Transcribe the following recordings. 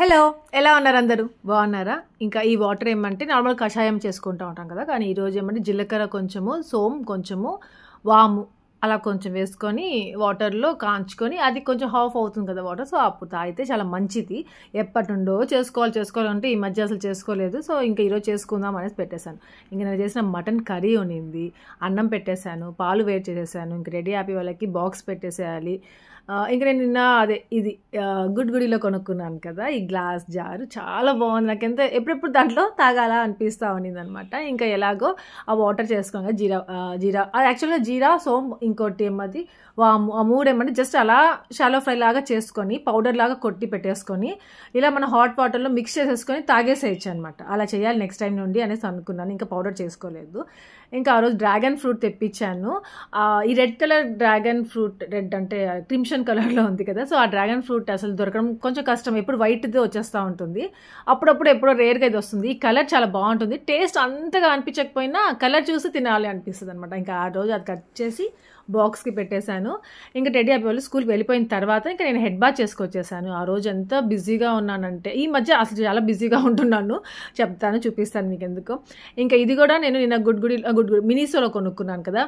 Hello, ఎలా ఉన్నారు అందరూ? బాగున్నారా? ఇంకా ఈ వాటర్ ఏమంటే నార్మల్ కషాయం చేసుకుంటూ ఉంటాం కదా, కానీ ఈరోజు ఏమంటే జీలకర్ర కొంచెము, సోమ్ కొంచెము, వాము అలా కొంచెం వేసుకొని వాటర్లో కాంచుకొని, అది కొంచెం హాఫ్ అవుతుంది కదా వాటర్, సో అప్పుడు తాగితే చాలా మంచిది. ఎప్పటి నుండో చేసుకోవాలంటే ఈ మధ్య అసలు చేసుకోలేదు. సో ఇంకా ఈరోజు చేసుకుందాం అనేసి పెట్టేశాను. ఇంక నేను చేసిన మటన్ కర్రీ ఉన్నింది, అన్నం పెట్టేశాను, పాలు వేడి చేసేసాను. ఇంక రెడీ హ్యాపీ వాళ్ళకి బాక్స్ పెట్టేసేయాలి. ఇంక నేను నిన్న ఇది గుడిలో కొనుక్కున్నాను కదా, ఈ గ్లాస్ జారు చాలా బాగుంది. నాకెంత ఎప్పుడెప్పుడు దాంట్లో తాగాల అనిపిస్తూ ఉన్నింది అనమాట. ఇంకా ఎలాగో ఆ వాటర్ చేసుకోగా జీరా అది యాక్చువల్గా జీరా, సోమ్, ఇంకోటి ఏమది వాము, ఆ మూడేమంటే జస్ట్ అలా షాలో ఫ్రై లాగా చేసుకొని పౌడర్ లాగా కొట్టి పెట్టేసుకొని ఇలా మన హాట్ వాటర్లో మిక్స్ చేసేసుకొని తాగేసేయచ్చు అనమాట. అలా చేయాలి నెక్స్ట్ టైం నుండి అనేసి అనుకున్నాను. ఇంకా పౌడర్ చేసుకోలేదు. ఇంకా ఆ రోజు డ్రాగన్ ఫ్రూట్ తెప్పించాను. ఈ red colour dragon fruit, red అంటే క్రిమ్షన్ కలర్లో ఉంది కదా, సో ఆ డ్రాగన్ ఫ్రూట్ అసలు దొరకడం కొంచెం కష్టం. ఎప్పుడు వైట్ది వచ్చేస్తూ ఉంటుంది, అప్పుడప్పుడు ఎప్పుడో రేర్గా ఇది వస్తుంది. ఈ కలర్ చాలా బాగుంటుంది. టేస్ట్ అంతగా అనిపించకపోయినా కలర్ చూసి తినాలి అనిపిస్తుంది అనమాట. ఇంకా ఆ రోజు అది కట్ చేసి బాక్స్కి పెట్టేశాను. ఇంకా రెడీ అయిపోయి వాళ్ళు స్కూల్కి వెళ్ళిపోయిన తర్వాత ఇంకా నేను హెడ్ బాత్ చేసుకొచ్చేసాను. ఆ రోజు ఎంత బిజీగా ఉన్నానంటే, ఈ మధ్య అసలు చాలా బిజీగా ఉంటున్నాను, చెప్తాను, చూపిస్తాను మీకు ఎందుకు. ఇంకా ఇది కూడా నేను నిన్న గుడ్ మినీసోలో కొనుక్కున్నాను కదా,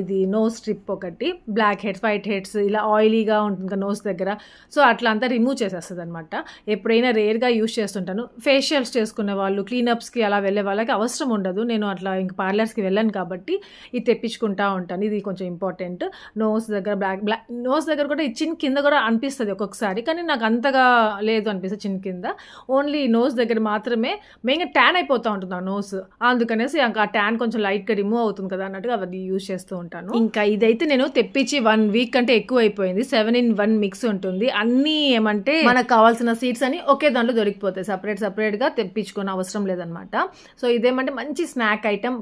ఇది నోస్ స్ట్రిప్ ఒకటి, బ్లాక్ హెడ్స్, వైట్ హెడ్స్, ఇలా ఆయిలీగా ఉంటుంది కదా నోస్ దగ్గర, సో అట్లా అంతా రిమూవ్ చేసేస్తుంది అనమాట. ఎప్పుడైనా రేర్గా యూస్ చేస్తుంటాను. ఫేషియల్స్ చేసుకునే వాళ్ళు, క్లీనప్స్కి అలా వెళ్ళే వాళ్ళకి అవసరం ఉండదు. నేను అట్లా ఇంక పార్లర్స్కి వెళ్ళాను కాబట్టి ఇది తెప్పించుకుంటా ఉంటాను. ఇది కొంచెం ఇంపార్టెంట్. నోస్ దగ్గర బ్లాక్ నోస్ దగ్గర కూడా చిన్ కింద కూడా అనిపిస్తుంది ఒక్కొక్కసారి, కానీ నాకు అంతగా లేదు అనిపిస్తుంది చిన్ కింద. ఓన్లీ నోస్ దగ్గర మాత్రమే మెయిన్గా ట్యాన్ అయిపోతూ ఉంటుంది ఆ నోస్, అందుకనేసి ఆ ట్యాన్ కొంచెం లైట్గా రిమూవ్ అవుతుంది కదా అన్నట్టుగా అది యూజ్ చేస్తూ ఉంటాను. ఇంకా ఇదైతే నేను తెప్పించి 1 వీక్ కంటే ఎక్కువ అయిపోయింది. 7-in-1 మిక్స్ ఉంటుంది. అన్నీ ఏమంటే మనకు కావాల్సిన సీడ్స్ అని ఒకే దాంట్లో దొరికిపోతాయి, సపరేట్గా తెప్పించుకునే అవసరం లేదనమాట. సో ఇదేమంటే మంచి స్నాక్ ఐటమ్,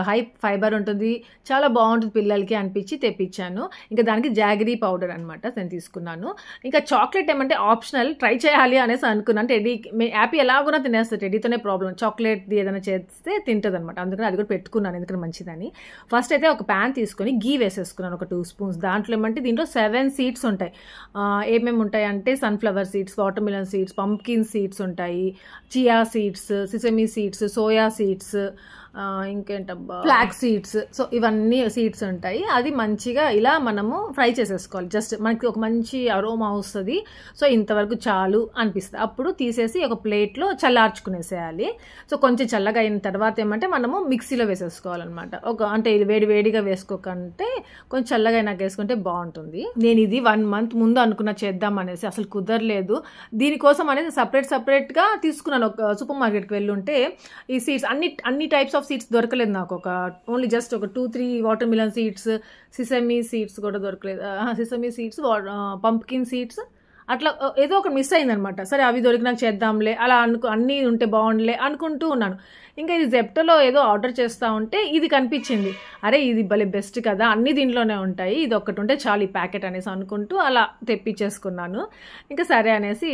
హై ఫైబర్ ఉంటుంది, చాలా బాగుంటుంది పిల్లలకి అనిపించి తెప్పించాను. ఇంకా దానికి జాగరీ పౌడర్ అనమాట నేను తీసుకున్నాను. ఇంకా చాక్లెట్ ఏమంటే ఆప్షనల్, ట్రై చేయాలి అనేసి అనుకున్నాను. టెడ్డీ హ్యాపీ ఎలాగోనా తినేస్తుంది, టెడ్డీతోనే ప్రాబ్లం, చాక్లెట్ది ఏదైనా చేస్తే తింటుంది అనమాట, అందుకని అది కూడా పెట్టుకున్నాను ఎందుకంటే మంచిదని. ఫస్ట్ అయితే ఒక ప్యాన్ తీసుకొని గీ వేసేసుకున్నాను, ఒక 2 స్పూన్స్. దాంట్లో ఏమంటే దీంట్లో 7 సీడ్స్ ఉంటాయి. ఏమేమి ఉంటాయి అంటే sunflower seeds, water melon seeds, pumpkin seeds ఉంటాయి, chia seeds, sesame seeds, soya seeds, ఇంకేంటబ్బా ఫ్లాక్ సీడ్స్. సో ఇవన్నీ సీడ్స్ ఉంటాయి. అది మంచిగా ఇలా మనము ఫ్రై చేసేసుకోవాలి. జస్ట్ మనకి ఒక మంచి అరోమా వస్తుంది. సో ఇంతవరకు చాలు అనిపిస్తుంది. అప్పుడు తీసేసి ఒక ప్లేట్లో చల్లార్చుకునేసేయాలి. సో కొంచెం చల్లగా అయిన తర్వాత ఏమంటే మనము మిక్సీలో వేసేసుకోవాలన్నమాట. అంటే ఇది వేడిగా వేసుకోకంటే కొంచెం చల్లగా అయినాక వేసుకుంటే బాగుంటుంది. నేను ఇది 1 మంత్ ముందు అనుకున్న చేద్దాం అనేసి, అసలు కుదరలేదు. దీనికోసం అనేది సపరేట్గా తీసుకున్నాను. ఒక సూపర్ మార్కెట్కి వెళ్ళుంటే ఈ సీడ్స్ అన్ని టైప్స్ ఆఫ్ సీడ్స్ దొరకలేదు నాకు. ఓన్లీ జస్ట్ ఒక 2-3 water melon seeds, sesame seeds కూడా దొరకలేదు. సిసమి సీడ్స్, పంప్కిన్ సీడ్స్, అట్లా ఏదో ఒకటి మిస్ అయిందనమాట. సరే అవి దొరికినాక చేద్దాంలే, అలా అన్నీ ఉంటే బాగుండలే అనుకుంటూ ఉన్నాను. ఇంకా ఇది జెప్టోలో ఏదో ఆర్డర్ చేస్తూ ఉంటే ఇది కనిపించింది. అరే ఇది భలే బెస్ట్ కదా, అన్నీ దీంట్లోనే ఉంటాయి, ఇది ఒక్కటి ఉంటే చాలు ఈ ప్యాకెట్ అనేసి అనుకుంటూ అలా తెప్పించేసుకున్నాను. ఇంకా సరే అనేసి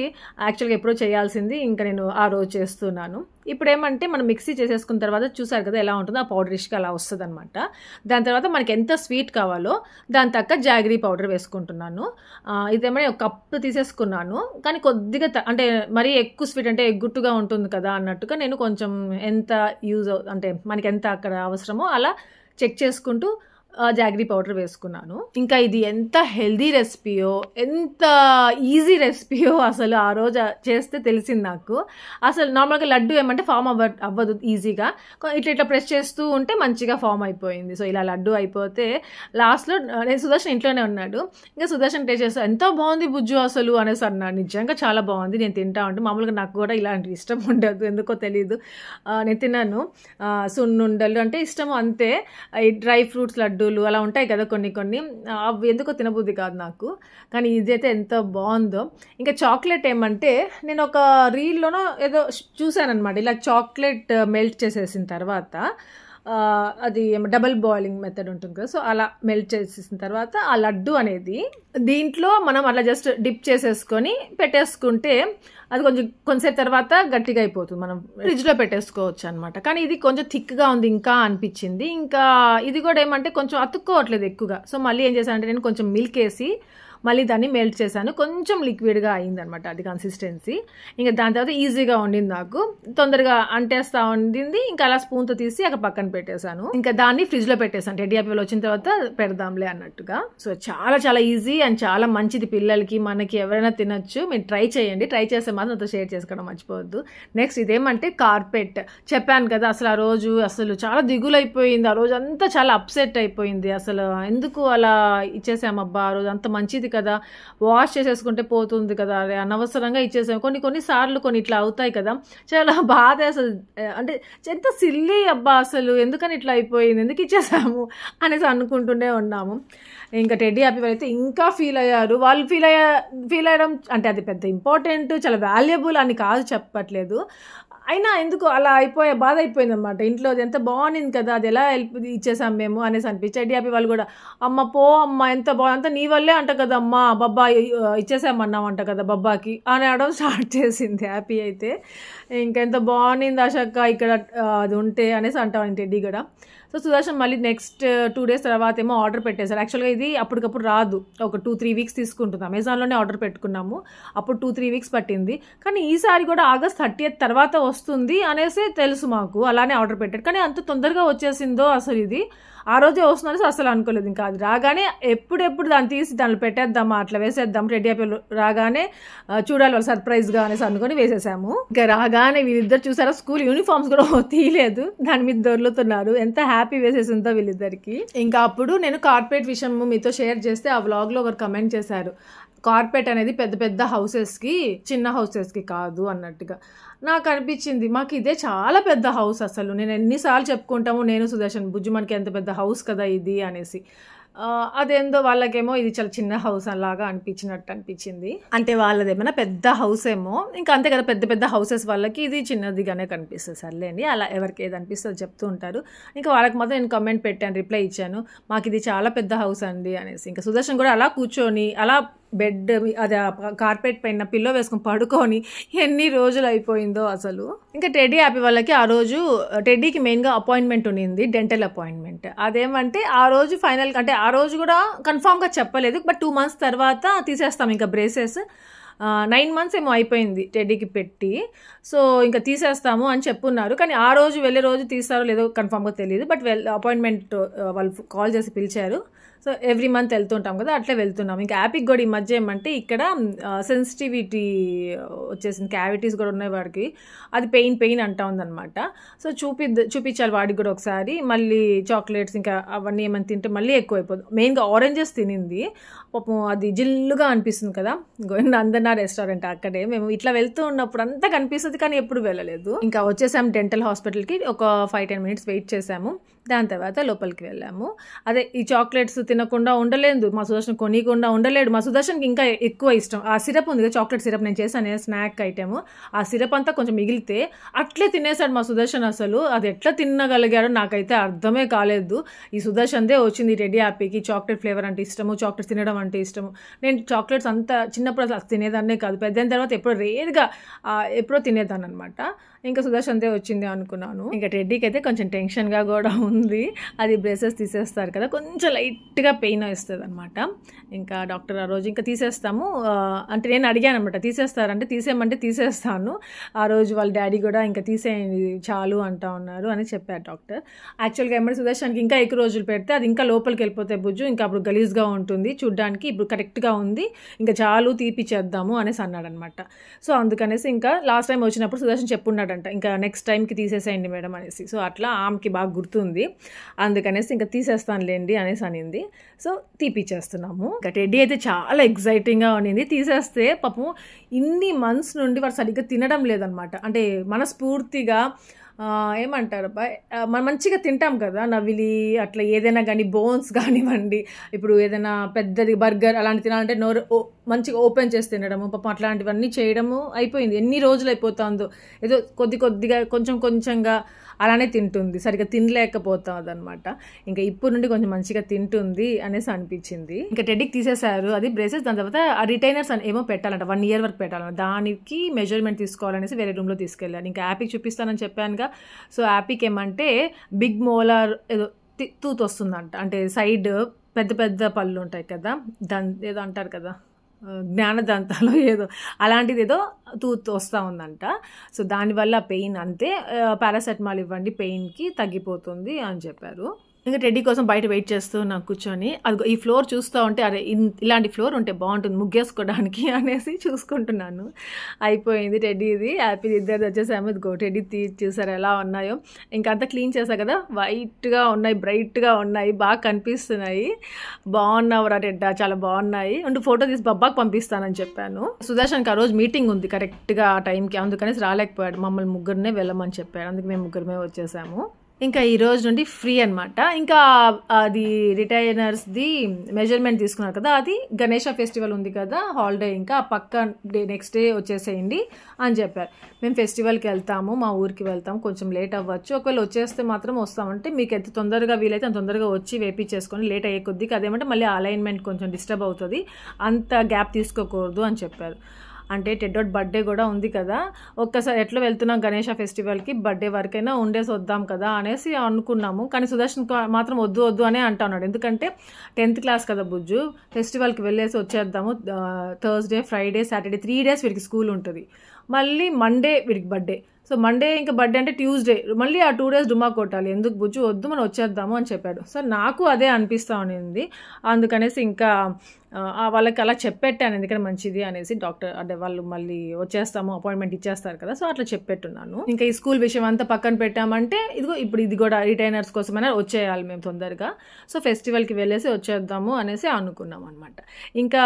యాక్చువల్గా ఎప్పుడో చేయాల్సింది ఇంకా నేను ఆ రోజు చేస్తున్నాను. ఇప్పుడు ఏమంటే మనం మిక్సీ చేసేసుకున్న తర్వాత చూసారు కదా ఎలా ఉంటుందో, ఆ పౌడరిష్గా అలా వస్తుంది అనమాట. దాని తర్వాత మనకి ఎంత స్వీట్ కావాలో దాని తగ్గ జాగరీ పౌడర్ వేసుకుంటున్నాను. ఇదేమో ఒక కప్పు తీసేసుకున్నాను, కానీ కొద్దిగా అంటే మరీ ఎక్కువ స్వీట్ అంటే గుట్టుగా ఉంటుంది కదా అన్నట్టుగా నేను కొంచెం ఎంత అంటే మనకి ఎంత అక్కడ అవసరమో అలా చెక్ చేసుకుంటూ జాగరీ పౌడర్ వేసుకున్నాను. ఇంకా ఇది ఎంత హెల్దీ రెసిపీయో, ఎంత ఈజీ రెసిపీయో అసలు ఆ రోజు చేస్తే తెలిసింది నాకు. అసలు నార్మల్గా లడ్డు ఏమంటే ఫామ్ అవ్వదు ఈజీగా, ఇట్లా ప్రెస్ చేస్తూ ఉంటే మంచిగా ఫామ్ అయిపోయింది. సో ఇలా లడ్డు అయిపోతే లాస్ట్లో నేను సుదర్శన్ ఇంట్లోనే ఉన్నాడు. ఇంకా సుదర్శన్ టేస్ట్ చేస్తే ఎంత బాగుంది బుజ్జు అసలు అనేసి అన్నాడు. నిజంగా చాలా బాగుంది. నేను తింటా ఉంటే మామూలుగా నాకు కూడా ఇలాంటివి ఇష్టం ఉండదు, ఎందుకో తెలీదు. నేను తిన్నాను సున్నుండలు అంటే ఇష్టము అంతే, డ్రై ఫ్రూట్స్ లడ్డు అలా ఉంటాయి కదా కొన్ని అవి ఎందుకో తినబుద్ధి కాదు నాకు, కానీ ఇదైతే ఎంత బాగుందో. ఇంకా చాక్లెట్ ఏమంటే నేను ఒక రీల్లోనో ఏదో చూసానమాట, ఇలా చాక్లెట్ మెల్ట్ చేసేసిన తర్వాత అది డబల్ బాయిలింగ్ మెథడ్ ఉంటుంది కదా, సో అలా మెల్ట్ చేసేసిన తర్వాత ఆ లడ్డు అనేది దీంట్లో మనం అట్లా జస్ట్ డిప్ చేసేసుకొని పెట్టేసుకుంటే అది కొంచెంసేపు తర్వాత గట్టిగా అయిపోతుంది, మనం ఫ్రిడ్జ్లో పెట్టేసుకోవచ్చు అనమాట. కానీ ఇది కొంచెం థిక్గా ఉంది ఇంకా అనిపించింది. ఇంకా ఇది కూడా ఏమంటే కొంచెం అతుక్కోవట్లేదు ఎక్కువగా. సో మళ్ళీ ఏం చేశానంటే నేను కొంచెం మిల్క్ వేసి మళ్ళీ దాన్ని మెల్ట్ చేశాను. కొంచెం లిక్విడ్గా అయిందనమాట అది కన్సిస్టెన్సీ. ఇంకా దాని తర్వాత ఈజీగా ఉండింది, నాకు తొందరగా అంటేస్తా ఉండింది. ఇంకా అలా స్పూన్తో తీసి అక్కడ పక్కన పెట్టేశాను. ఇంకా దాన్ని ఫ్రిడ్జ్లో పెట్టేశాను, టెడ్డీ హ్యాపీ వాళ్ళు వచ్చిన తర్వాత పెడదాంలే అన్నట్టుగా. సో చాలా చాలా ఈజీ అండ్ చాలా మంచిది, పిల్లలకి మనకి ఎవరైనా తినొచ్చు. మీరు ట్రై చేయండి, ట్రై చేస్తే మాత్రం నాతో షేర్ చేసుకోవడం మర్చిపోవద్దు. నెక్స్ట్ ఇదేమంటే కార్పెట్. చెప్పాను కదా అసలు ఆ రోజు అసలు చాలా దిగులైపోయింది, ఆ రోజు అంతా చాలా అప్సెట్ అయిపోయింది. అసలు ఎందుకు అలా ఇచ్చేసామబ్బా, ఆ రోజు అంత మంచిది కదా, వాష్ చేసేసుకుంటే పోతుంది కదా, అరే అనవసరంగా ఇచ్చేసాము. కొన్ని సార్లు కొన్ని ఇట్లా అవుతాయి కదా, చాలా బాధ అసలు. అంటే ఎంత సిల్లీ అబ్బా, అసలు ఎందుకని ఇట్లా అయిపోయింది, ఎందుకు ఇచ్చేసాము అనేసి అనుకుంటూనే ఉన్నాము. ఇంకా టెడ్డీ హ్యాపీ అయితే ఇంకా ఫీల్ అయ్యారు. వాళ్ళు ఫీల్ అయ్యడం అంటే అది పెద్ద ఇంపార్టెంట్, చాలా వాల్యుబుల్ అని కాదు చెప్పట్లేదు, అయినా ఎందుకు అలా బాధ అయిపోయింది అనమాట. ఇంట్లో అది ఎంత బాగుంది కదా, అది ఎలా ఇచ్చేసాం మేము అనేసి అనిపించి టెడ్డీ హ్యాపీ వాళ్ళు కూడా అమ్మ పో అమ్మ, ఎంత బాగుంది అంతా నీ వల్లే అంట కదా అమ్మ, బబ్బా ఇచ్చేసామన్నాం అంట కదా బబ్బాకి అని అనడం స్టార్ట్ చేసింది హ్యాపీ అయితే. ఇంకెంత బాగుంది అశక్క ఇక్కడ అది ఉంటే అనేసి అంటాం టెడ్డీ కూడా. సో సుదర్శన్ మళ్ళీ నెక్స్ట్ 2 days తర్వాత ఏమో ఆర్డర్ పెట్టేశారు. యాక్చువల్గా ఇది అప్పటికప్పుడు రాదు, ఒక 2-3 weeks తీసుకుంటుంది. అమెజాన్లోనే ఆర్డర్ పెట్టుకున్నాము, అప్పుడు 2-3 weeks పట్టింది. కానీ ఈసారి కూడా August 30th తర్వాత వస్తుంది అనేసి తెలుసు మాకు, అలానే ఆర్డర్ పెట్టారు. కానీ అంత తొందరగా వచ్చేసిందో అసలు ఇది ఆ రోజే వస్తుందని అసలు అనుకోలేదు. ఇంకా అది రాగానే ఎప్పుడెప్పుడు దాన్ని తీసి దాంట్లో పెట్టేద్దామా, అట్లా వేసేద్దాం, టెడ్డీ హ్యాపీ రాగానే చూడాలి వాళ్ళు సర్ప్రైజ్గా అనేసి అనుకుని వేసేసాము. ఇంకా రాగానే వీళ్ళిద్దరు చూసారా, స్కూల్ యూనిఫామ్స్ కూడా తీయలేదు, దాని మీద దొర్లుతున్నారు. ఎంత హ్యాపీ వేసేసిందో వీళ్ళిద్దరికి. ఇంకా అప్పుడు నేను కార్పెట్ విషయం మీతో షేర్ చేస్తే ఆ వ్లాగ్లో ఒకరు కమెంట్ చేశారు, కార్పెట్ అనేది పెద్ద పెద్ద హౌసెస్కి, చిన్న హౌసెస్కి కాదు అన్నట్టుగా. నాకు అనిపించింది మాకు ఇదే చాలా పెద్ద హౌస్, అసలు నేను ఎన్నిసార్లు చెప్పుకుంటాము నేను సుదర్శన్, బుజ్జు మనకి ఎంత పెద్ద హౌస్ కదా ఇది అనేసి. అదేందో వాళ్ళకేమో ఇది చాలా చిన్న హౌస్ అలాగా అనిపించింది. అంటే వాళ్ళదేమైనా పెద్ద హౌస్ ఏమో, ఇంకా అంతే కదా, పెద్ద పెద్ద హౌసెస్ వాళ్ళకి ఇది చిన్నదిగానే కనిపిస్తుంది. సర్లేండి, అలా ఎవరికి ఏది అనిపిస్తుందో చెప్తూ ఉంటారు. ఇంకా వాళ్ళకి మాత్రం నేను కమెంట్ పెట్టాను, రిప్లై ఇచ్చాను, మాకు ఇది చాలా పెద్ద హౌస్ అండి అనేసి. ఇంకా సుదర్శన్ కూడా అలా కూర్చొని అలా బెడ్ అది కార్పెట్ పైన పిల్లో వేసుకొని పడుకొని ఎన్ని రోజులు అయిపోయిందో అసలు. ఇంకా టెడ్డీ హ్యాపీ వాళ్ళకి ఆ రోజు టెడ్డీకి మెయిన్గా అపాయింట్మెంట్ ఉన్నింది, డెంటల్ అపాయింట్మెంట్. అదేమంటే ఆ రోజు ఫైనల్ అంటే ఆ రోజు కూడా కన్ఫామ్గా చెప్పలేదు, బట్ 2 months తర్వాత తీసేస్తాం ఇంకా బ్రేసెస్. 9 months ఏమో అయిపోయింది టెడ్డీకి పెట్టి, సో ఇంకా తీసేస్తాము అని చెప్పున్నారు. కానీ ఆ రోజు వెళ్ళే రోజు తీస్తారో లేదో కన్ఫామ్గా తెలియదు, బట్ అపాయింట్మెంట్ వాళ్ళు కాల్ చేసి పిలిచారు. సో ఎవ్రీ మంత్ వెళ్తుంటాం కదా, అట్లే వెళ్తున్నాం. ఇంకా యాపిక్ కూడా ఈ మధ్య ఏమంటే ఇక్కడ సెన్సిటివిటీ వచ్చేసింది, క్యావిటీస్ కూడా ఉన్నాయి వాడికి, అది పెయిన్ అంటా ఉందన్నమాట. సో చూపించాలి వాడికి కూడా ఒకసారి. మళ్ళీ చాక్లెట్స్ ఇంకా అవన్నీ ఏమైనా తింటే మళ్ళీ ఎక్కువ అయిపోతుంది. మెయిన్గా ఆరెంజెస్ తినింది పాపం, అది జిల్లుగా అనిపిస్తుంది కదా. నందన రెస్టారెంట్ అక్కడే మేము ఇట్లా వెళ్తూ ఉన్నప్పుడు అంతా కనిపిస్తుంది, కానీ ఎప్పుడు వెళ్ళలేదు. ఇంకా వచ్చేసాము డెంటల్ హాస్పిటల్కి, ఒక 5-10 minutes వెయిట్ చేసాము. దాని తర్వాత లోపలికి వెళ్ళాము. అదే ఈ చాక్లెట్స్ తినకుండా ఉండలేదు మా సుదర్శన్, కొనికుండా ఉండలేడు. మా సుదర్శన్కి ఇంకా ఎక్కువ ఇష్టం ఆ సిరప్ ఉంది కదా, చాక్లెట్ సిరప్ నేను చేశాను స్నాక్ ఐటెము, ఆ సిరప్ అంతా కొంచెం మిగిలితే అట్లే తినేసాడు మా సుదర్శన్. అసలు అది ఎట్లా తినగలిగాడో నాకైతే అర్థమే కాలేదు. ఈ సుదర్శన్దే వచ్చింది టెడ్డీ హ్యాపీకి చాక్లెట్ ఫ్లేవర్ అంటే ఇష్టము, చాక్లెట్స్ తినడం అంటే ఇష్టము. నేను చాక్లెట్స్ అంత చిన్నప్పుడు అసలు తినేదాన్నే కాదు, పెద్దయిన తర్వాత ఎప్పుడో రేర్గా ఎప్పుడో తినేదాన్ని అనమాట. ఇంకా సుదర్శన్దే వచ్చింది అనుకున్నాను. ఇంకా టెడ్డీకి అయితే కొంచెం టెన్షన్గా కూడా ఉంది, అది బ్రేసెస్ తీసేస్తారు కదా, కొంచెం లైట్గా పెయిన్ వస్తుంది అనమాట. ఇంకా డాక్టర్ ఆ రోజు ఇంకా తీసేస్తాము అంటే నేను అడిగాను అనమాట, తీసేస్తారంటే తీసేయమంటే తీసేస్తాను. ఆ రోజు వాళ్ళ డాడీ కూడా ఇంకా తీసేయండి చాలు అంటా ఉన్నారు అని చెప్పారు డాక్టర్. యాక్చువల్గా ఏమంటే సుదర్శన్కి ఇంకా ఎక్కువ రోజులు పెడితే అది ఇంకా లోపలికి వెళ్ళిపోతే బుజ్జు, ఇంకా అప్పుడు గలీజ్గా ఉంటుంది చూడ్డానికి, ఇప్పుడు కరెక్ట్గా ఉంది, ఇంకా చాలు తీపిచ్చేద్దాము అనేసి అన్నాడు అనమాట. సో అందుకనేసి ఇంకా లాస్ట్ టైం వచ్చినప్పుడు సుదర్శన్ చెప్పున్నాడంట, ఇంకా నెక్స్ట్ టైంకి తీసేసేయండి మేడం అనేసి. సో అట్లా ఆమెకి బాగా గుర్తుంది, అందుకనేసి ఇంకా తీసేస్తానులేండి అనేసి అనింది. సో తీపిచ్చేస్తున్నాము. ఇంకా టెడ్డీ అయితే చాలా ఎగ్జైటింగ్గా ఉండింది. తీసేస్తే పాపం ఇన్ని మంత్స్ నుండి వాడు సరిగ్గా తినడం లేదనమాట. అంటే మనస్ఫూర్తిగా ఏమంటారు అబ్బాయి, మనం మంచిగా తింటాం కదా నవిలి అట్లా ఏదైనా కానీ, బోన్స్ కానివ్వండి, ఇప్పుడు ఏదైనా పెద్దది బర్గర్ అలాంటి తినాలంటే నోరు మంచిగా ఓపెన్ చేసి తినడము, పాపం అట్లాంటివన్నీ చేయడము అయిపోయింది. ఎన్ని రోజులు అయిపోతుందో, ఏదో కొద్దిగా కొంచెంగా అలానే తింటుంది, సరిగ్గా తినలేకపోతుంది అనమాట. ఇంకా ఇప్పుడు నుండి కొంచెం మంచిగా తింటుంది అనేసి అనిపించింది. ఇంకా టెడ్డీకి తీసేశారు అది బ్రేసెస్. దాని తర్వాత ఆ రిటైనర్స్ అని ఏమో పెట్టాలంట, 1 year వరకు పెట్టాలంట. దానికి మెజర్మెంట్ తీసుకోవాలనేసి వేరే రూమ్లో తీసుకెళ్ళాను. ఇంకా యాపీకి చూపిస్తానని చెప్పానుగా. సో యాపీకి ఏమంటే బిగ్ మోలార్ ఏదో టూత్ వస్తుందంట, అంటే సైడ్ పెద్ద పెద్ద పళ్ళు ఉంటాయి కదా, ఏదో అంటారు కదా, జ్ఞానదంతాలో ఏదో అలాంటిది ఏదో టూత్ వస్తూ ఉందంట. సో దానివల్ల పెయిన్ అంతే, పారాసెటమాల్ ఇవ్వండి పెయిన్కి తగ్గిపోతుంది అని చెప్పారు. ఇంకా టెడ్డీ కోసం బయట వెయిట్ చేస్తూ నాకు కూర్చొని అది ఈ ఫ్లోర్ చూస్తూ ఉంటే అరే ఇలాంటి ఫ్లోర్ ఉంటే బాగుంటుంది ముగ్గేసుకోవడానికి అనేసి చూసుకుంటున్నాను. అయిపోయింది టెడ్డీది, హ్యాపీ ఇద్దరిది వచ్చేసాము. ఇదిగో టెడ్డీ చూసారు ఎలా ఉన్నాయో. ఇంకంతా క్లీన్ చేశా కదా, వైట్గా ఉన్నాయి, బ్రైట్గా ఉన్నాయి, బాగా కనిపిస్తున్నాయి. బాగున్నావురా టెడ్డా, చాలా బాగున్నాయి, అంటూ ఫోటో తీసి బబ్బాకి పంపిస్తానని చెప్పాను. సుదర్శన్కి ఆ రోజు మీటింగ్ ఉంది కరెక్ట్గా ఆ టైంకి, అందుకనేసి రాలేకపోయాడు. మమ్మల్ని ముగ్గురినే వెళ్ళమని చెప్పాడు, అందుకే మేము ముగ్గురమే వచ్చేసాము. ఇంకా ఈ రోజు నుండి ఫ్రీ అనమాట. ఇంకా అది రిటైనర్స్ది మెజర్మెంట్ తీసుకున్నారు కదా, అది గణేష ఫెస్టివల్ ఉంది కదా హాలిడే, ఇంకా పక్క నెక్స్ట్ డే వచ్చేసేయండి అని చెప్పారు. మేము ఫెస్టివల్కి వెళ్తాము, మా ఊరికి వెళ్తాము, కొంచెం లేట్ అవ్వచ్చు, ఒకవేళ వచ్చేస్తే మాత్రం వస్తామంటే మీకు ఎంత తొందరగా వీలైతే అంత తొందరగా వచ్చి వేపించేసుకొని, లేట్ అయ్యే కొద్దికి అదేమంటే మళ్ళీ అలైన్మెంట్ కొంచెం డిస్టర్బ్ అవుతుంది, అంత గ్యాప్ తీసుకోకూడదు అని చెప్పారు. అంటే టెడ్డోడ్ బర్త్డే కూడా ఉంది కదా, ఒక్కసారి ఎట్లా వెళ్తున్నాం గణేష ఫెస్టివల్కి, బర్త్డే వరకైనా ఉండేసి వద్దాం కదా అనేసి అనుకున్నాము. కానీ సుదర్శన్ మాత్రం వద్దు అనే అంటున్నాడు, ఎందుకంటే 10th క్లాస్ కదా బుజ్జు, ఫెస్టివల్కి వెళ్ళేసి వచ్చేద్దాము, థర్స్డే ఫ్రైడే సాటర్డే 3 days వీడికి స్కూల్ ఉంటుంది, మళ్ళీ మండే వీడికి బర్త్డే. సో మండే ఇంకా బర్త్డే అంటే ట్యూస్డే, మళ్ళీ ఆ 2 days డుమా కొట్టాలి, ఎందుకు బుజ్జు వద్దు మనం వచ్చేద్దాము అని చెప్పాడు. సో నాకు అదే అనిపిస్తూ ఉన్నింది, అందుకనేసి ఇంకా వాళ్ళకి అలా చెప్పెట్టాను, ఎందుకంటే మంచిది అనేసి. డాక్టర్ అంటే వాళ్ళు మళ్ళీ వచ్చేస్తాము అపాయింట్మెంట్ ఇచ్చేస్తారు కదా, సో అట్లా చెప్పెట్టున్నాను. ఇంకా ఈ స్కూల్ విషయం అంతా పక్కన పెట్టామంటే ఇదిగో ఇప్పుడు ఇది కూడా రిటైనర్స్ కోసమైనా వచ్చేయాలి మేము తొందరగా, సో ఫెస్టివల్కి వెళ్ళేసి వచ్చేద్దాము అనేసి అనుకున్నాం అనమాట. ఇంకా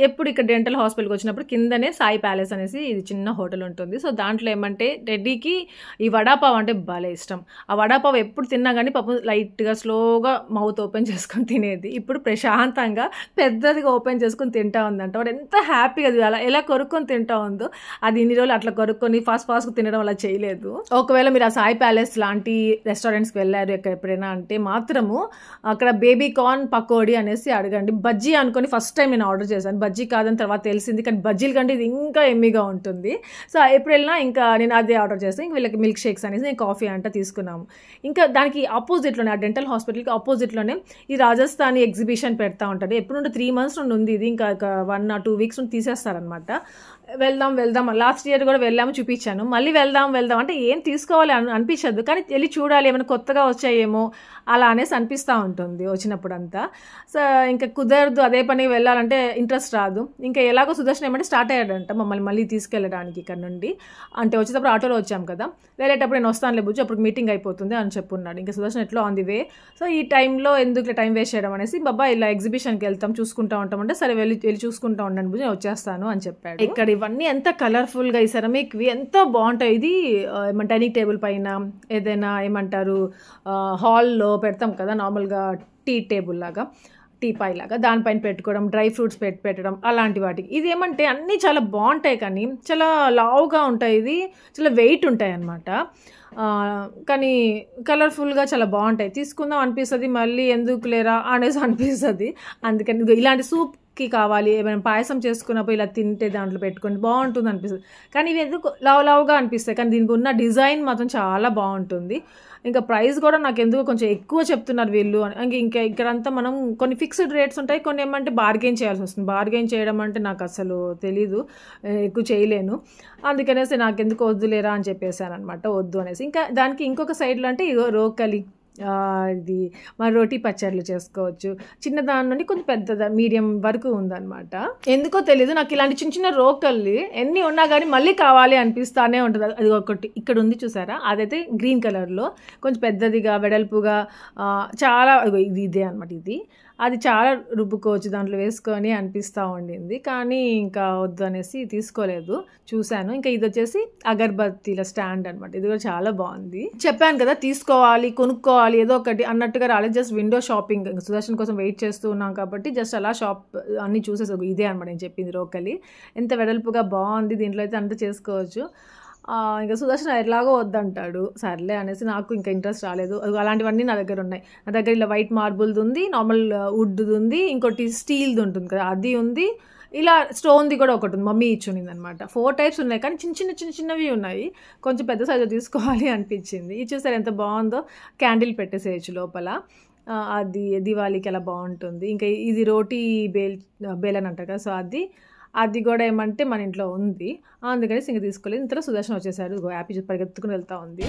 ఎప్పుడు ఇక్కడ డెంటల్ హాస్పిటల్కి వచ్చినప్పుడు కిందనే సాయి ప్యాలెస్ అనేసి ఇది చిన్న హోటల్ ఉంటుంది. సో దాంట్లో ఏమంటే టెడ్డీకి ఈ వడాపావ్ అంటే భలే ఇష్టం. ఆ వడాపావ్ ఎప్పుడు తిన్నా కానీ పాపం లైట్గా స్లోగా మౌత్ ఓపెన్ చేసుకొని తినేది, ఇప్పుడు ప్రశాంతంగా పెద్దది ఓపెన్ చేసుకొని తింటా ఉందంట. వాడు ఎంత హ్యాపీగా అలా ఎలా కొరుక్కొని తింటా ఉందో, అది ఇన్ని రోజులు అట్లా కొరుక్కొని ఫాస్ట్ తినడం అలా చేయలేదు. ఒకవేళ మీరు ఆ సాయి ప్యాలెస్ లాంటి రెస్టారెంట్స్కి వెళ్ళారు ఎప్పుడైనా అంటే మాత్రము అక్కడ బేబీ కార్న్ పకోడీ అనేసి అడగండి. బజ్జీ అనుకొని ఫస్ట్ టైం నేను ఆర్డర్ చేశాను, బజ్జీ కాదని తర్వాత తెలిసింది, కానీ బజ్జీల కంటే ఇది ఇంకా ఎమ్మిగా ఉంటుంది. సో ఎప్పుడు వెళ్ళినా ఇంకా నేను అదే ఆర్డర్ చేస్తాను. ఇంక వీళ్ళకి మిల్క్ షేక్స్ అనేసి నేను కాఫీ అంట తీసుకున్నాము. ఇంకా దానికి ఆపోజిట్లోనే ఆ డెంటల్ హాస్పిటల్కి ఆపోజిట్లోనే ఈ రాజస్థానీ ఎగ్జిబిషన్ పెడతా ఉంటాడు, ఎప్పుడు నుండి 3 months నుండి ఉంది ఇది, ఇంకా 1 or 2 weeks నుండి తీసేస్తారనమాట. వెళ్దాం లాస్ట్ ఇయర్ కూడా వెళ్ళాము, చూపించాను, మళ్ళీ వెళ్దాం అంటే ఏం తీసుకోవాలి అనిపించదు, కానీ వెళ్ళి చూడాలి ఏమైనా కొత్తగా వచ్చాయేమో అలా అనేసి అనిపిస్తూ ఉంటుంది వచ్చినప్పుడు అంతా. సో ఇంకా కుదరదు, అదే పనికి వెళ్ళాలంటే ఇంట్రెస్ట్ రాదు. ఇంకా ఎలాగో సుదర్శన్ ఏమంటే స్టార్ట్ అయ్యాడంట మమ్మల్ని మళ్ళీ తీసుకెళ్ళడానికి ఇక్కడ నుండి, అంటే వచ్చేటప్పుడు ఆటోలో వచ్చాం కదా, వెళ్ళేటప్పుడు నేను వస్తానులే బుజ్జు అప్పుడు మీటింగ్ అయిపోతుంది అని చెప్పున్నాడు. ఇంకా సుదర్శన్ ఎట్లా ఆన్ ది వే, సో ఈ టైంలో ఎందుకు టైం వేస్ట్ చేయడం అనేసి, బాబా ఇలా ఎగ్జిబిషన్కి వెళ్తాం చూసుకుంటూ ఉంటామంటే సరే వెళ్ళి చూసుకుంటూ ఉండండి బుజ్జు వచ్చేస్తాను అని చెప్పాడు. ఇక్కడ ఇవన్నీ ఎంత కలర్ఫుల్గా ఈ సెరమిక్వి ఎంత బాగుంటాయి. ఇది డైనింగ్ టేబుల్ పైన ఏదైనా ఏమంటారు హాల్లో పెడతాం కదా నార్మల్గా టీ టేబుల్ లాగా, టీపాయ్ లాగా, దానిపైన పెట్టుకోవడం, డ్రై ఫ్రూట్స్ పెట్టడం అలాంటి వాటికి. ఇది ఏమంటే అన్నీ చాలా బాగుంటాయి కానీ చాలా లావుగా ఉంటాయి, ఇది చాలా వెయిట్ ఉంటాయి అన్నమాట, కానీ కలర్ఫుల్గా చాలా బాగుంటాయి, తీసుకుందాం అనిపిస్తుంది, మళ్ళీ ఎందుకు లేరా అనేసి అనిపిస్తుంది. అందుకని ఇలాంటి సూప్కి కావాలి, ఏమైనా పాయసం చేసుకున్నప్పుడు ఇలా తింటే దాంట్లో పెట్టుకొని బాగుంటుంది అనిపిస్తుంది. కానీ ఇవి ఎందుకు లావుగా అనిపిస్తాయి, కానీ దీనికి ఉన్న డిజైన్ మాత్రం చాలా బాగుంటుంది. ఇంకా ప్రైస్ కూడా నాకు ఎందుకు కొంచెం ఎక్కువ చెప్తున్నారు వీళ్ళు. ఇంకా ఇక్కడంతా మనం కొన్ని ఫిక్స్డ్ రేట్స్ ఉంటాయి, కొన్ని ఏమంటే బార్గెన్ చేయాల్సి వస్తుంది. బార్గెన్ చేయడం అంటే నాకు అసలు తెలీదు, ఎక్కువ చేయలేను, అందుకనేసి నాకు ఎందుకు వద్దులేరా అని చెప్పేసాను అనమాట, వద్దు అనేసి. ఇంకా దానికి ఇంకొక సైడ్లో అంటే రోకలి, ఇది మన రోటీ పచ్చళ్ళు చేసుకోవచ్చు, చిన్న దాని నుండి కొంచెం పెద్ద మీడియం వరకు ఉందన్నమాట. ఎందుకో తెలీదు నాకు ఇలాంటి చిన్న రోకల్ని ఎన్ని ఉన్నా కానీ మళ్ళీ కావాలి అనిపిస్తానే ఉంటుంది. అది ఒకటి ఇక్కడ ఉంది చూసారా, అదైతే గ్రీన్ కలర్లో కొంచెం పెద్దదిగా వెడల్పుగా చాలా ఇదే అనమాట, ఇది అది చాలా రుబ్బుకోవచ్చు దాంట్లో వేసుకొని అనిపిస్తూ ఉండింది, కానీ ఇంకా వద్దు అనేసి తీసుకోలేదు. చూశాను. ఇంకా ఇది వచ్చేసి అగర్బత్తీల స్టాండ్ అనమాట, ఇది కూడా చాలా బాగుంది. చెప్పాను కదా తీసుకోవాలి కొనుక్కోవాలి ఏదో ఒకటి అన్నట్టుగా రాలేదు, జస్ట్ విండో షాపింగ్. సుదర్శన్ కోసం వెయిట్ చేస్తూ ఉన్నాం కాబట్టి జస్ట్ అలా షాప్ అన్నీ చూసేసి ఇదే అనమాట నేను చెప్పింది రోకలి. ఎంత వెడల్పుగా బాగుంది, దీంట్లో అయితే అంతా చేసుకోవచ్చు. ఇంకా సుదర్శన్ ఎలాగో వద్దంటాడు, సర్లే అనేసి నాకు ఇంకా ఇంట్రెస్ట్ రాలేదు. అలాంటివన్నీ నా దగ్గర ఉన్నాయి. నా దగ్గర ఇలా వైట్ మార్బుల్ది ఉంది, నార్మల్ వుడ్ది ఉంది, ఇంకోటి స్టీల్ది ఉంటుంది కదా అది ఉంది, ఇలా స్టోన్ది కూడా ఒకటి ఉంది, మమ్మీ ఇచ్చునింది అనమాట. 4 types ఉన్నాయి, కానీ చిన్నవి ఉన్నాయి, కొంచెం పెద్ద సైజు తీసుకోవాలి అనిపించింది. ఇది చూసారు ఎంత బాగుందో, క్యాండిల్ పెట్టేసేయచ్చు లోపల. అది దివాళీకి అలా బాగుంటుంది. ఇంకా ఇది రోటీ బేల్ అని అంటారు కదా, సో అది కూడా ఏమంటే మన ఇంట్లో ఉంది, అందుకని ఇంక తీసుకోలేదు. ఇంతలో సుదర్శన్ వచ్చేసాడు, హ్యాపీ పరిగెత్తుకుని వెళ్తా ఉంది.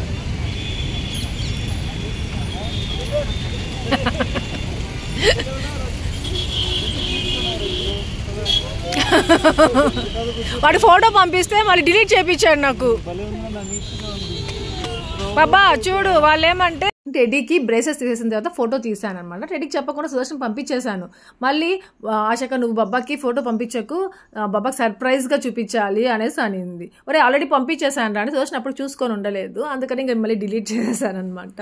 వాడి ఫోటో పంపిస్తే మళ్ళీ డిలీట్ చేయించాడు నాకు. బాబా చూడు, వాళ్ళు ఏమంటే టెడ్డీకి బ్రేసెస్ తీసేసిన తర్వాత ఫోటో తీసాను అనమాట. టెడ్డీకి చెప్పకుండా సుదర్శన్ పంపించేశాను. మళ్ళీ ఆశక నువ్వు బాబాకి ఫోటో పంపించకు, బాబాకి సర్ప్రైజ్గా చూపించాలి అనేసి అనింది. మరి ఆల్రెడీ పంపించేశాను అని సుదర్శన్ అప్పుడు చూసుకొని ఉండలేదు, అందుకని ఇంకా మళ్ళీ డిలీట్ చేసేసాను అనమాట.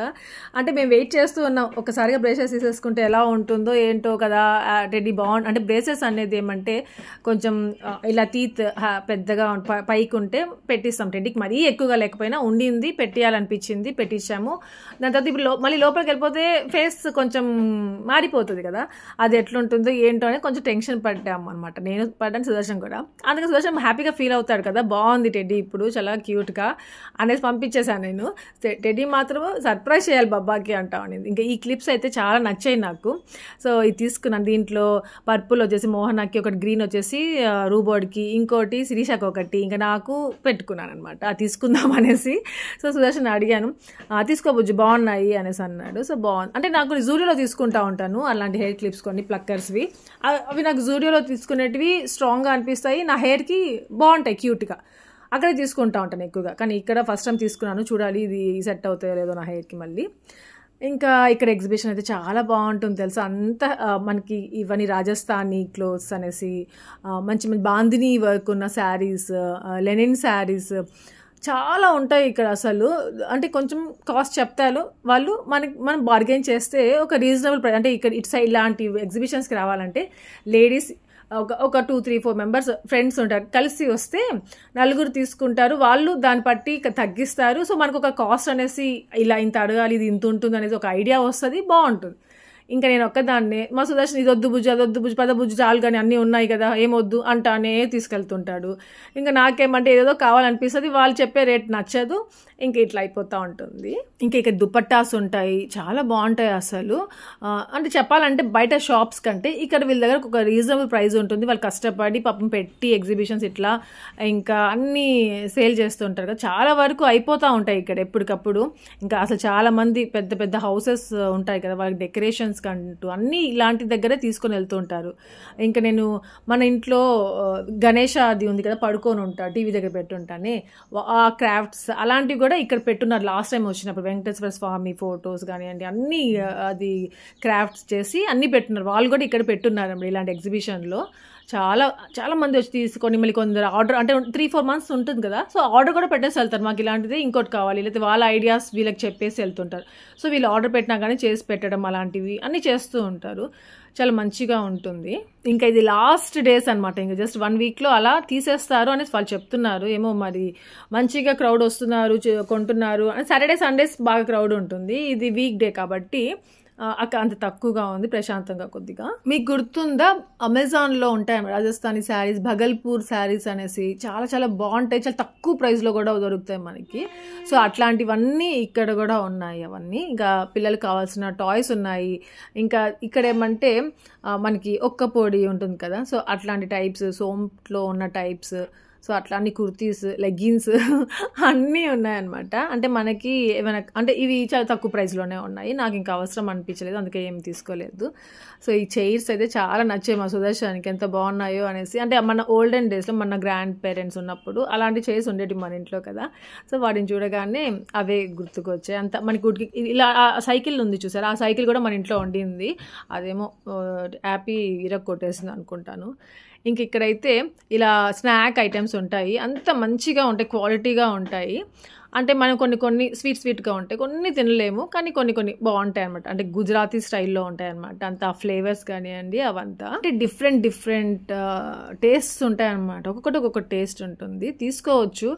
అంటే మేము వెయిట్ చేస్తూ ఉన్నాం, ఒకసారిగా బ్రేసెస్ తీసేసుకుంటే ఎలా ఉంటుందో ఏంటో కదా. టెడ్డీ అంటే బ్రేసెస్ అనేది ఏమంటే కొంచెం ఇలా టీత్ పెద్దగా పైకి ఉంటే పెట్టిస్తాం. టెడ్డీకి మరీ ఎక్కువగా లేకపోయినా ఉండింది, పెట్టియాలనిపించింది, పెట్టించాము. దాని తర్వాత ఇప్పుడు మళ్ళీ లోపలికి వెళ్ళిపోతే ఫేస్ కొంచెం మారిపోతుంది కదా, అది ఎట్లుంటుందో ఏంటో అని కొంచెం టెన్షన్ పడ్డాము అనమాట. నేను పడ్డాను, సుదర్శన్ కూడా. అందుకని సుదర్శన్ హ్యాపీగా ఫీల్ అవుతాడు కదా, బాగుంది టెడ్డీ ఇప్పుడు చాలా క్యూట్గా అనేసి పంపించేశాను నేను. టెడ్డీ మాత్రం సర్ప్రైజ్ చేయాలి బాబాకి అంటాను. ఇంకా ఈ క్లిప్స్ అయితే చాలా నచ్చాయి నాకు. సో ఇది తీసుకున్నాను. దీంట్లో పర్పుల్ వచ్చేసి మోహనాకి ఒకటి, గ్రీన్ వచ్చేసి రూబోర్డ్కి, ఇంకోటి శిరీషకి ఒకటి, ఇంకా నాకు పెట్టుకున్నాను అనమాట. అది తీసుకుందాం అనేసి. సో సుదర్శన్ అడిగాను, తీసుకోబుజ్జు బాగున్నాయి అనేసి అన్నాడు. సో బాగుంది అంటే నాకు జూడియోలో తీసుకుంటా ఉంటాను అలాంటి హెయిర్ క్లిప్స్, కొన్ని ప్లక్కర్స్వి. అవి నాకు జూడియోలో తీసుకునేటివి స్ట్రాంగ్గా అనిపిస్తాయి, నా హెయిర్కి బాగుంటాయి క్యూట్గా, అక్కడే తీసుకుంటా ఉంటాను ఎక్కువగా. కానీ ఇక్కడ ఫస్ట్ టైం తీసుకున్నాను, చూడాలి ఇది సెట్ అవుతాయో లేదో నా హెయిర్కి మళ్ళీ. ఇంకా ఇక్కడ ఎగ్జిబిషన్ అయితే చాలా బాగుంటుంది తెలుసా. అంతా మనకి ఇవన్నీ రాజస్థానీ క్లోత్స్ అనేసి, మంచి మంచి బాందినీ వర్క్ ఉన్న శారీస్, లెనిన్ శారీస్ చాలా ఉంటాయి ఇక్కడ అసలు. అంటే కొంచెం కాస్ట్ చెప్తారు వాళ్ళు, మనం బార్గెన్ చేస్తే ఒక రీజనబుల్ ప్రైస్. అంటే ఇక్కడ ఇటు సైడ్ ఇలాంటి ఎగ్జిబిషన్స్కి రావాలంటే లేడీస్ ఒక 2-3-4 మెంబర్స్ ఫ్రెండ్స్ ఉంటారు, కలిసి వస్తే నలుగురు తీసుకుంటారు, వాళ్ళు దాన్ని బట్టి తగ్గిస్తారు. సో మనకు ఒక కాస్ట్ అనేసి ఇలా ఇంత అడగాలి, ఇది ఇంత ఉంటుంది అనేది ఒక ఐడియా వస్తుంది, బాగుంటుంది. ఇంకా నేను ఒక్కదాన్నే, మా సుదర్శన్ ఇది వద్దు బుజ్జు, అది వద్దు బుజ్జు, పద బుజ్జు చాలు కానీ అన్నీ ఉన్నాయి కదా, ఏమొద్దు అంటానే తీసుకెళ్తుంటాడు. ఇంకా నాకేమంటే ఏదో కావాలనిపిస్తుంది, వాళ్ళు చెప్పే రేట్ నచ్చదు, ఇంకా ఇట్లా అయిపోతూ ఉంటుంది. ఇంకా ఇక్కడ దుపట్టాస్ ఉంటాయి, చాలా బాగుంటాయి అసలు. అంటే చెప్పాలంటే బయట షాప్స్ కంటే ఇక్కడ వీళ్ళ దగ్గర ఒక రీజనబుల్ ప్రైస్ ఉంటుంది. వాళ్ళు కష్టపడి పాపం పెట్టి ఎగ్జిబిషన్స్ ఇట్లా ఇంకా అన్నీ సేల్ చేస్తుంటారు కదా, చాలా వరకు అయిపోతూ ఉంటాయి ఇక్కడ ఎప్పటికప్పుడు. ఇంకా అసలు చాలామంది పెద్ద పెద్ద హౌసెస్ ఉంటాయి కదా, వాళ్ళకి డెకరేషన్స్ కంటూ అన్నీ ఇలాంటి దగ్గరే తీసుకొని వెళ్తూ ఉంటారు. ఇంకా నేను మన ఇంట్లో గణేష అది ఉంది కదా, పడుకొని ఉంటా, టీవీ దగ్గర పెట్టుంటానే, ఆ క్రాఫ్ట్స్ అలాంటివి కూడా ఇక్కడ పెట్టున్నారు. లాస్ట్ టైం వచ్చినప్పుడు వెంకటేశ్వర స్వామి ఫొటోస్ కానివ్వండి అన్నీ అది క్రాఫ్ట్స్ చేసి అన్నీ పెట్టున్నారు, వాళ్ళు కూడా ఇక్కడ పెట్టున్నారు ఇలాంటి ఎగ్జిబిషన్లో. చాలా చాలా మంది వచ్చి తీసుకొని మళ్ళీ కొందరు ఆర్డర్, అంటే 3-4 months ఉంటుంది కదా, సో ఆర్డర్ కూడా పెట్టేసి వెళ్తారు, మాకు ఇలాంటిది ఇంకోటి కావాలి, లేకపోతే వాళ్ళ ఐడియాస్ వీళ్ళకి చెప్పేసి వెళ్తుంటారు. సో వీళ్ళు ఆర్డర్ పెట్టినా కానీ చేసి పెట్టడం అలాంటివి అన్నీ చేస్తూ ఉంటారు, చాలా మంచిగా ఉంటుంది. ఇంకా ఇది లాస్ట్ డేస్ అనమాట, ఇంకా జస్ట్ 1 weekలో అలా తీసేస్తారు అనేసి వాళ్ళు చెప్తున్నారు. ఏమో మరి మంచిగా క్రౌడ్ వస్తున్నారు, కొంటున్నారు. సాటర్డే సండేస్ బాగా క్రౌడ్ ఉంటుంది, ఇది వీక్ డే కాబట్టి అంత తక్కువగా ఉంది, ప్రశాంతంగా కొద్దిగా. మీకు గుర్తుందా, అమెజాన్లో ఉంటాయి రాజస్థానీ శారీస్, భగల్పూర్ శారీస్ అనేసి చాలా చాలా బాగుంటాయి, చాలా తక్కువ ప్రైస్లో కూడా దొరుకుతాయి మనకి. సో అట్లాంటివన్నీ ఇక్కడ కూడా ఉన్నాయి అవన్నీ. ఇంకా పిల్లలకు కావాల్సిన టాయ్స్ ఉన్నాయి. ఇంకా ఇక్కడ ఏమంటే మనకి ఒక్క పొడి ఉంటుంది కదా, సో అట్లాంటి టైప్స్, సోంప్లో ఉన్న టైప్స్, సో అట్లా అన్ని కుర్తీస్, లెగ్గిన్స్ అన్నీ ఉన్నాయన్నమాట. అంటే మనకి ఏమైనా అంటే ఇవి చాలా తక్కువ ప్రైస్లోనే ఉన్నాయి, నాకు ఇంకా అవసరం అనిపించలేదు, అందుకే ఏం తీసుకోలేదు. సో ఈ చైర్స్ అయితే చాలా నచ్చాయి మా సుదర్శన్కి, ఎంత బాగున్నాయో అనేసి. అంటే మన ఓల్డెన్ డేస్లో మన గ్రాండ్ పేరెంట్స్ ఉన్నప్పుడు అలాంటి చైర్స్ ఉండేవి మన ఇంట్లో కదా, సో వాటిని చూడగానే అవే గుర్తుకొచ్చాయి. అంత మనకి ఇలా సైకిల్ ఉంది చూసారా, ఆ సైకిల్ కూడా మన ఇంట్లో ఉండింది, అదేమో హ్యాపీ ఇరగ కొట్టేసింది అనుకుంటాను. ఇంక ఇక్కడైతే ఇలా స్నాక్ ఐటమ్స్ ఉంటాయి, అంత మంచిగా ఉంటాయి, క్వాలిటీగా ఉంటాయి. అంటే మనం కొన్ని స్వీట్గా ఉంటాయి, కొన్ని తినలేము, కానీ కొన్ని బాగుంటాయి అనమాట. అంటే గుజరాతీ స్టైల్లో ఉంటాయి అనమాట, అంత ఫ్లేవర్స్ కానివ్వండి అవంతా. అంటే డిఫరెంట్ టేస్ట్స్ ఉంటాయి అనమాట, ఒక్కొక్కటి ఒక్కొక్క టేస్ట్ ఉంటుంది, తీసుకోవచ్చు.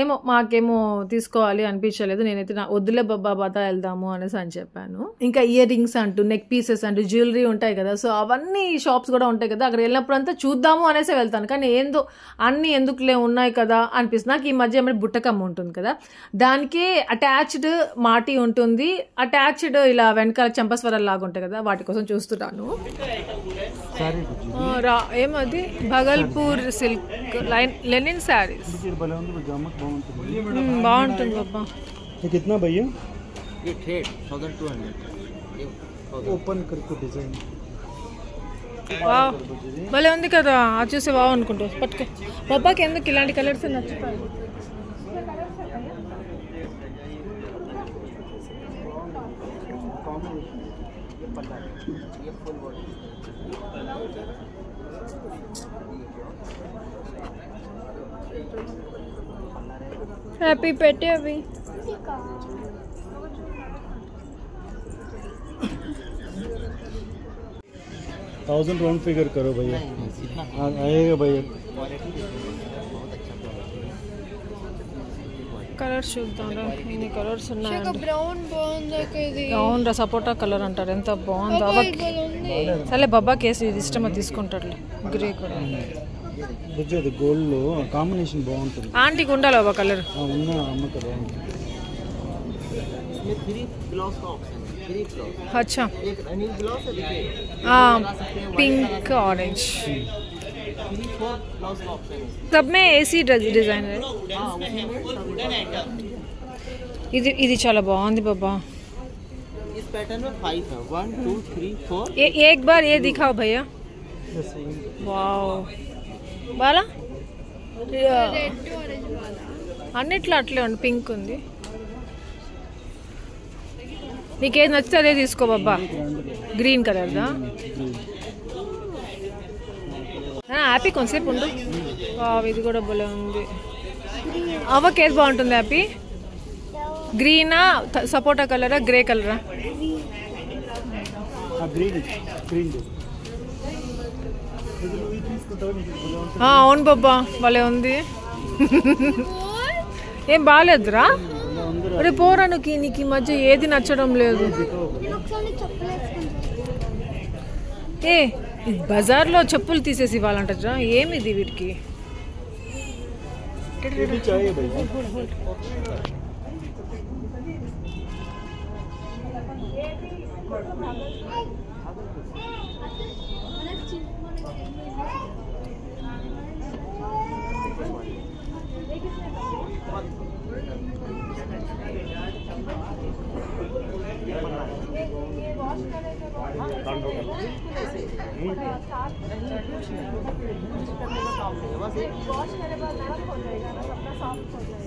ఏమో మాకేమో తీసుకోవాలి అనిపించలేదు. నేనైతే వద్దులే బాబా వెళ్దాము అనేసి అని చెప్పాను. ఇంకా ఇయర్ రింగ్స్ అంటూ నెక్ పీసెస్ అంటూ జ్యువెలరీ ఉంటాయి కదా, సో అవన్నీ షాప్స్ కూడా ఉంటాయి కదా, అక్కడ వెళ్ళినప్పుడు అంతా చూద్దాము అనేసి వెళ్తాను. కానీ ఏందో అన్నీ ఎందుకులే ఉన్నాయి కదా అనిపిస్తుంది నాకు. ఈ మధ్య ఏమైనా బుట్టకమ్మ ఉంటుంది కదా, దానికి అటాచ్డ్ మాటి ఉంటుంది, అటాచ్డ్ ఇలా వెనకాల చంపస్వరాలు లాగా ఉంటాయి కదా, వాటి కోసం చూస్తున్నాను. ఏమది భగల్పూర్ సిల్క్ లెనిన్ శారీస్ బాగుంటుంది బాబా. कितना भैया? ये थ्रेड 1200 ओपन करके डिजाइन భలే ఉంది కదా, అది చూసి బాగా అనుకుంటా. పట్టుకో బాబాకి, ఎందుకు ఇలాంటి కలర్స్ నచ్చుతాయి. హ్యాపీ పెట్టే అవి थाउजेंड राउंड फिगर करो भैया, आएगा भैया. కలర్స్ చూద్దాంరా, ఎన్ని కలర్స్ ఉన్నాయి. అవునరా, సపోటా కలర్ అంటారు, ఎంత బాగుందో. సరే బాబా కేసు ఇది ఇష్టమో తీసుకుంటాడులే. గ్రే కూడా అది గోల్డ్ లో కాంబినేషన్ బాగుంటుంది. ఆంటీకి ఉండాలి బాబా కలర్. अच्छा पिंक ऑरेंज सब में ऐसी डिजाइन है. ఇది చాలా బాగుంది బాబా. इस पैटर्न में 5 है, 1 2 3 4. एक बार ये दिखाओ भैया. वाओ బాలా అన్నిట్లో అట్లే ఉంది. పింక్ ఉంది. నీకేది నచ్చితే అదే తీసుకో బాబా. గ్రీన్ కలర్దా హ్యాపీ, కొంతసేపు ఉండు. ఇది కూడా భలే ఉంది. అవ్వకేది బాగుంటుంది హ్యాపీ? గ్రీనా, సపోటా కలరా, గ్రే కలరా? అవును బాబా భలే ఉంది. ఏం బాగాలేదురా? అరే పోరా, నీకు ఈ మధ్య ఏది నచ్చడం లేదు. ఏ బజార్లో చెప్పులు తీసేసి ఇవ్వాలంటారా? ఏమిది వీటికి?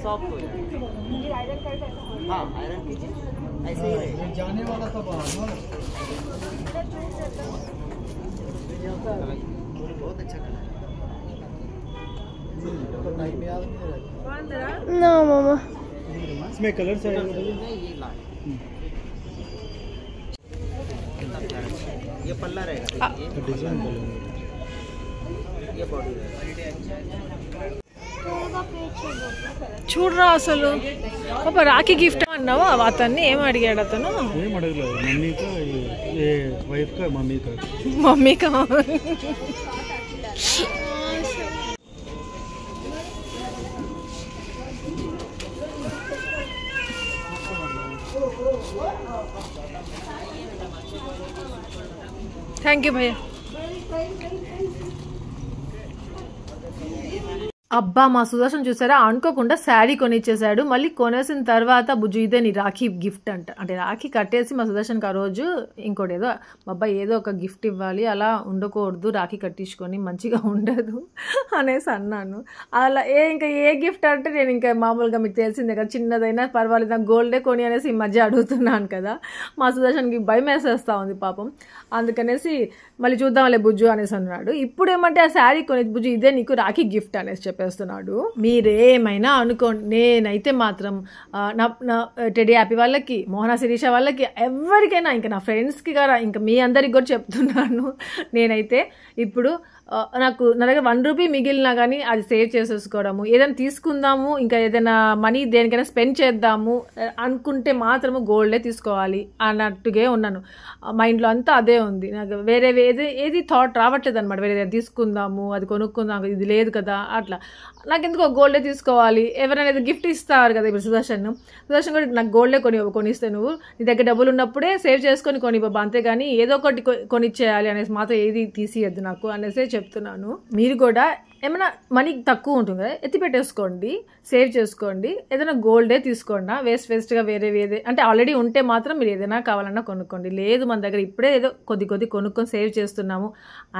सॉफ्ट हो जाएगा. हाँ आयरन कीजिए, ऐसे ही रहेगा. जाने वाला था बहुत अच्छा कलर है. ना मामा इसमें कलर से ये पल्ला रहेगा, डिजाइन ये बॉडी చూడరా అసలు. పాప రాఖీ గిఫ్ట్ అన్నావా? అతన్ని ఏం అడిగాడు అతను? ఏం అడగలేదు. మమ్మీకా థ్యాంక్ యూ భయ్యా. అబ్బా మా సుదర్శన్ చూసారా, అనుకోకుండా శారీ కొనిచ్చేసాడు. మళ్ళీ కొనేసిన తర్వాత బుజ్జు ఇదే నీ రాఖీ గిఫ్ట్ అంటే రాఖీ కట్టేసి మా సుదర్శన్కి ఆ రోజు ఇంకోటి ఏదో అబ్బాయి ఏదో ఒక గిఫ్ట్ ఇవ్వాలి, అలా ఉండకూడదు, రాఖీ కట్టించుకొని మంచిగా ఉండదు అనేసి అన్నాను. అలా ఇంకా ఏ గిఫ్ట్ అంటే నేను ఇంకా మామూలుగా మీకు తెలిసిందే కదా, చిన్నదైనా పర్వాలేదు నాకు గోల్డే కొని అనేసి ఈ మధ్య అడుగుతున్నాను కదా. మా సుదర్శన్కి భయం వేసేస్తూ ఉంది పాపం. అందుకనేసి మళ్ళీ చూద్దాంలే బుజ్జు అనేసి అన్నాడు. ఇప్పుడు ఏమంటే ఆ శారీ కొని బుజ్జు ఇదే నీకు రాఖీ గిఫ్ట్ అనేసి చెప్పేస్తున్నాడు. మీరేమైనా అనుకోండి, నేనైతే మాత్రం నా టెడీ హ్యాపీ వాళ్ళకి, మోహన శిరీష వాళ్ళకి, ఎవరికైనా ఇంకా నా ఫ్రెండ్స్కి కదా ఇంకా మీ అందరికి కూడా చెప్తున్నాను. నేనైతే ఇప్పుడు నాకు నా దగ్గర 1 రూపీ మిగిలినా కానీ అది సేవ్ చేసేసుకోవడము, ఏదైనా తీసుకుందాము ఇంకా ఏదైనా మనీ దేనికైనా స్పెండ్ చేద్దాము అనుకుంటే మాత్రము గోల్డే తీసుకోవాలి అన్నట్టుగా ఉన్నాను. మైండ్లో అంతా అదే ఉంది. నాకు వేరే ఏది థాట్ రావట్లేదు అనమాట. వేరే తీసుకుందాము, అది కొనుక్కుందాము, ఇది లేదు కదా అట్లా. నాకు ఎందుకో గోల్డే తీసుకోవాలి. ఎవరైనా ఏదో గిఫ్ట్ ఇస్తారు కదా, ఇప్పుడు సుదర్శన్ కూడా నాకు గోల్డే కొనిస్తే నువ్వు నీ దగ్గర డబ్బులు ఉన్నప్పుడే సేవ్ చేసుకొని కొని బాబా, అంతేగాని ఏదో ఒకటి కొనిచ్చేయాలి అనేసి మాత్రం ఏది తీసియద్దు నాకు అనేసి చెప్తున్నాను. మీరు కూడా ఏమైనా మనీ తక్కువ ఉంటుంది కదా, ఎత్తి పెట్టేసుకోండి, సేవ్ చేసుకోండి. ఏదైనా గోల్డే తీసుకోండి. వేస్ట్గా వేరే అంటే ఆల్రెడీ ఉంటే మాత్రం మీరు ఏదైనా కావాలన్నా కొనుక్కోండి. లేదు మన దగ్గర ఇప్పుడే ఏదో కొద్ది కొనుక్కొని సేవ్ చేస్తున్నాము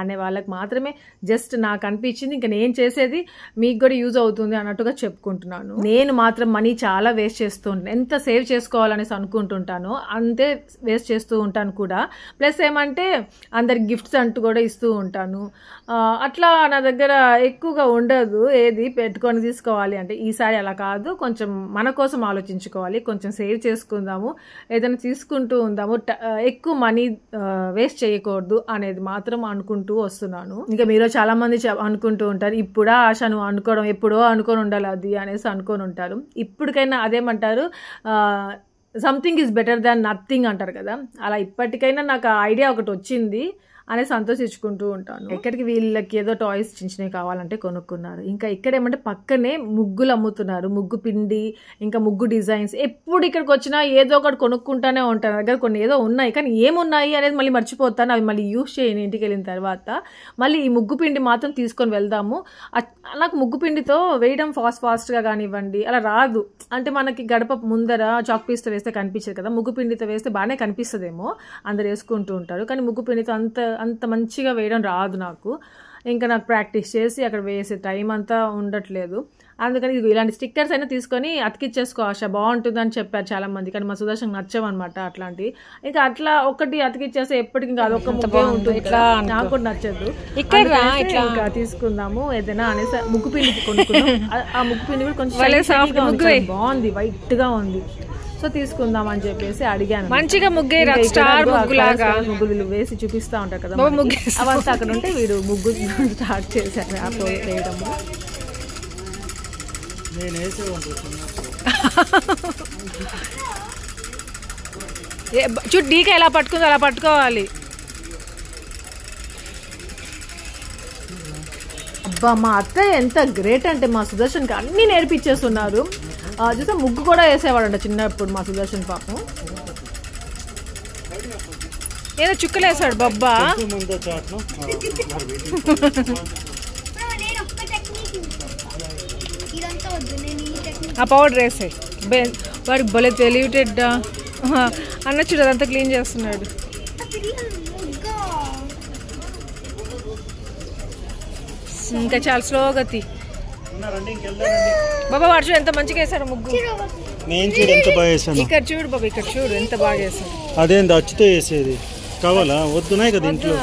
అనే వాళ్ళకి మాత్రమే జస్ట్ నాకు అనిపించింది, ఇంకా నేను చేసేది మీకు కూడా యూజ్ అవుతుంది అన్నట్టుగా చెప్పుకుంటున్నాను. నేను మాత్రం మనీ చాలా వేస్ట్ చేస్తూ ఉంటాను. ఎంత సేవ్ చేసుకోవాలనేసి అనుకుంటుంటాను అంతే వేస్ట్ చేస్తూ ఉంటాను కూడా. ప్లస్ ఏమంటే అందరికి గిఫ్ట్స్ అంటూ కూడా ఇస్తూ ఉంటాను. అట్లా నా దగ్గర ఎక్కువగా ఉండదు ఏది పెట్టుకొని తీసుకోవాలి అంటే. ఈసారి అలా కాదు, కొంచెం మన కోసం ఆలోచించుకోవాలి, కొంచెం సేవ్ చేసుకుందాము, ఏదైనా తీసుకుంటూ ఉందాము, ఎక్కువ మనీ వేస్ట్ చేయకూడదు అనేది మాత్రం అనుకుంటూ వస్తున్నాను. ఇంకా మీరు చాలా మంది అనుకుంటూ ఉంటారు, ఇప్పుడా ఆశ నువ్వు అనుకోవడం, ఎప్పుడో అనుకొని ఉండాలి అది అనేసి అనుకొని ఉంటారు. ఇప్పటికైనా అదేమంటారు, something is better than nothing అంటారు కదా, అలా ఇప్పటికైనా నాకు ఆ ఐడియా ఒకటి వచ్చింది అని సంతోషించుకుంటూ ఉంటాను. ఎక్కడికి వీళ్ళకి ఏదో టాయ్స్ చిన్నవి కావాలంటే కొనుక్కున్నారు. ఇంకా ఇక్కడ ఏమంటే పక్కనే ముగ్గులు అమ్ముతున్నారు, ముగ్గు పిండి ఇంకా ముగ్గు డిజైన్స్. ఎప్పుడు ఇక్కడికి వచ్చినా ఏదో ఒకటి కొనుక్కుంటానే ఉంటాను. దగ్గర కొన్ని ఏదో ఉన్నాయి కానీ ఏమున్నాయి అనేది మళ్ళీ మర్చిపోతాను. అవి మళ్ళీ యూజ్ చేయను ఇంటికి వెళ్ళిన తర్వాత. మళ్ళీ ఈ ముగ్గు పిండి మాత్రం తీసుకొని వెళ్దాము. నాకు ముగ్గు పిండితో వేయడం ఫాస్ట్గా కానివ్వండి అలా రాదు. అంటే మనకి గడప ముందర చాక్ పీస్తో వేస్తే కనిపించదు కదా, ముగ్గు పిండితో వేస్తే బాగానే కనిపిస్తుందేమో, అందరు వేసుకుంటూ ఉంటారు. కానీ ముగ్గు పిండితో అంత మంచిగా వేయడం రాదు నాకు. ఇంకా నాకు ప్రాక్టీస్ చేసి అక్కడ వేసే టైం అంతా ఉండట్లేదు. అందుకని ఇలాంటి స్టిక్కర్స్ అయినా తీసుకొని అతికిచ్చేసుకో ఆశ, బాగుంటుందని చెప్పారు చాలా మంది. కానీ మా సుదర్శన్ నచ్చవన్నమాట అట్లాంటివి. ఇంకా అట్లా ఒకటి అతికిచ్చేస్తే ఎప్పటికి ఇంకా అదొక ముగ్గే ఉంటుంది, నాకు కూడా నచ్చదు. ఇంకా తీసుకుందాము ఏదైనా అనేసి ముగ్గు పిండి కొనుక్కున్నాం. ఆ ముగ్గు పిండి కూడా కొంచెం బాగుంది, వైట్ గా ఉంది. సో తీసుకుందాం అని చెప్పేసి అడిగాను. మంచిగా ముగ్గులు వేసి చూపిస్తా ఉంటారు కదా, అవంతా అక్కడ ఉంటే వీడు ముగ్గు స్టార్ట్ చేశారు ఆ వేయడం. చుట్టీగా ఎలా పట్టుకుందో అలా పట్టుకోవాలి. అబ్బా మా అత్తయ్య ఎంత గ్రేట్ అంటే మా సుదర్శన్కి అన్నీ నేర్పించేస్తున్నారు. చూసా ముగ్గు కూడా వేసేవాడంట చిన్నప్పుడు మా సుదర్శన్ పాపం. ఏదో చుక్కలు వేసాడు బాబ్బా. ఆ పౌడర్ వేసాయి వాడికి భలే తెలివిటెడ్ అన్న చూడు, అదంతా క్లీన్ చేస్తున్నాడు. ఇంకా చాలా స్లోగా బాబా. వాడు చూడు ఎంత మంచిగా వేసాడు ముగ్గు. నేను చూడు ఎంత బాగా వేసాను. ఇక్కడ చూడు బాబా, ఇక్కడ చూడు ఎంత బాగా వేసాడు. అదేంది అచ్చుతో వేసేది కావాలా? వద్దున్నాయి కదా ఇంట్లో,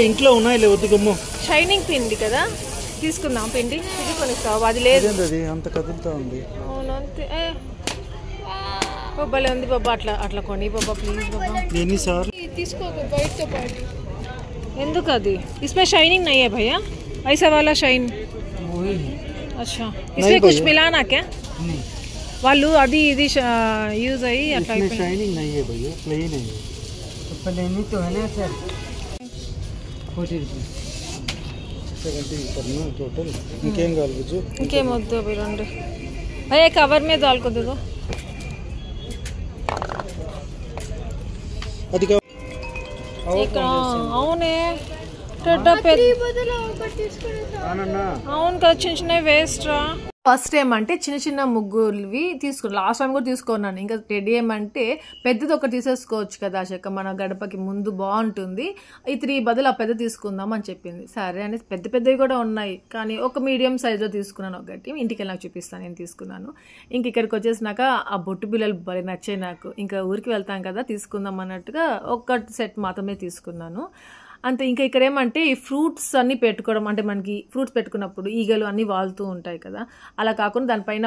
ఇంట్లో ఉన్నాయి వద్దు గమ్ము. షైనింగ్ పిండి కదా, తీసుకుందాం పిండి. ఇది కొనిస్తావు, అది లేదు అది అంత కదులుతా ఉంది. అవునంతే బాబాలే ఉంది బాబా. అట్లా కొని బాబా ప్లీజ్ బాబా. ఎన్నిసార్లు తీసుకోకు బయటతో పాటు. ఎందుకు అది? इसमें शाइनिंग नहीं है भैया, ऐसा वाला शाइन. अच्छा इसमें कुछ मिलाना क्या? వాళ్ళు అది ఇది యూజ్ అయ్యి అట్లా షైనింగ్ नहीं है भैया, प्लेन है. प्लेन ही तो है ना सर. 40 70 टोटल. ఇంకేం కావాలి బుజ్జు? ఇంకేం వద్దు అవి రెండు. అయ్యే కవర్ మీద దాల్కొద్దు. అది అవునే అవును కదా, చిన్న చిన్నవి వేస్ట్ రా. ఫస్ట్ ఏమంటే చిన్న ముగ్గులువి తీసుకున్నాను, లాస్ట్ టైం కూడా తీసుకున్నాను. ఇంకా టెడ్డీ ఏమంటే పెద్దది ఒకటి తీసేసుకోవచ్చు కదా చెక్క, మన గడపకి ముందు బాగుంటుంది, ఈ 3 బదులు ఆ పెద్ద తీసుకుందాం అని చెప్పింది. సరే అనేసి పెద్దవి కూడా ఉన్నాయి కానీ ఒక మీడియం సైజులో తీసుకున్నాను ఒకటి. ఇంటికి వెళ్ళి నాకు చూపిస్తాను నేను తీసుకున్నాను. ఇంక ఇక్కడికి వచ్చేసినాక ఆ బొట్టు బిల్లలు భలే నచ్చాయి నాకు. ఇంకా ఊరికి వెళ్తాం కదా తీసుకుందాం అన్నట్టుగా ఒక సెట్ మాత్రమే తీసుకున్నాను. అంతే. ఇంకా ఇక్కడ ఏమంటే ఈ ఫ్రూట్స్ అన్నీ పెట్టుకోవడం, అంటే మనకి ఫ్రూట్స్ పెట్టుకున్నప్పుడు ఈగలు అన్నీ వాలుతూ ఉంటాయి కదా, అలా కాకుండా దానిపైన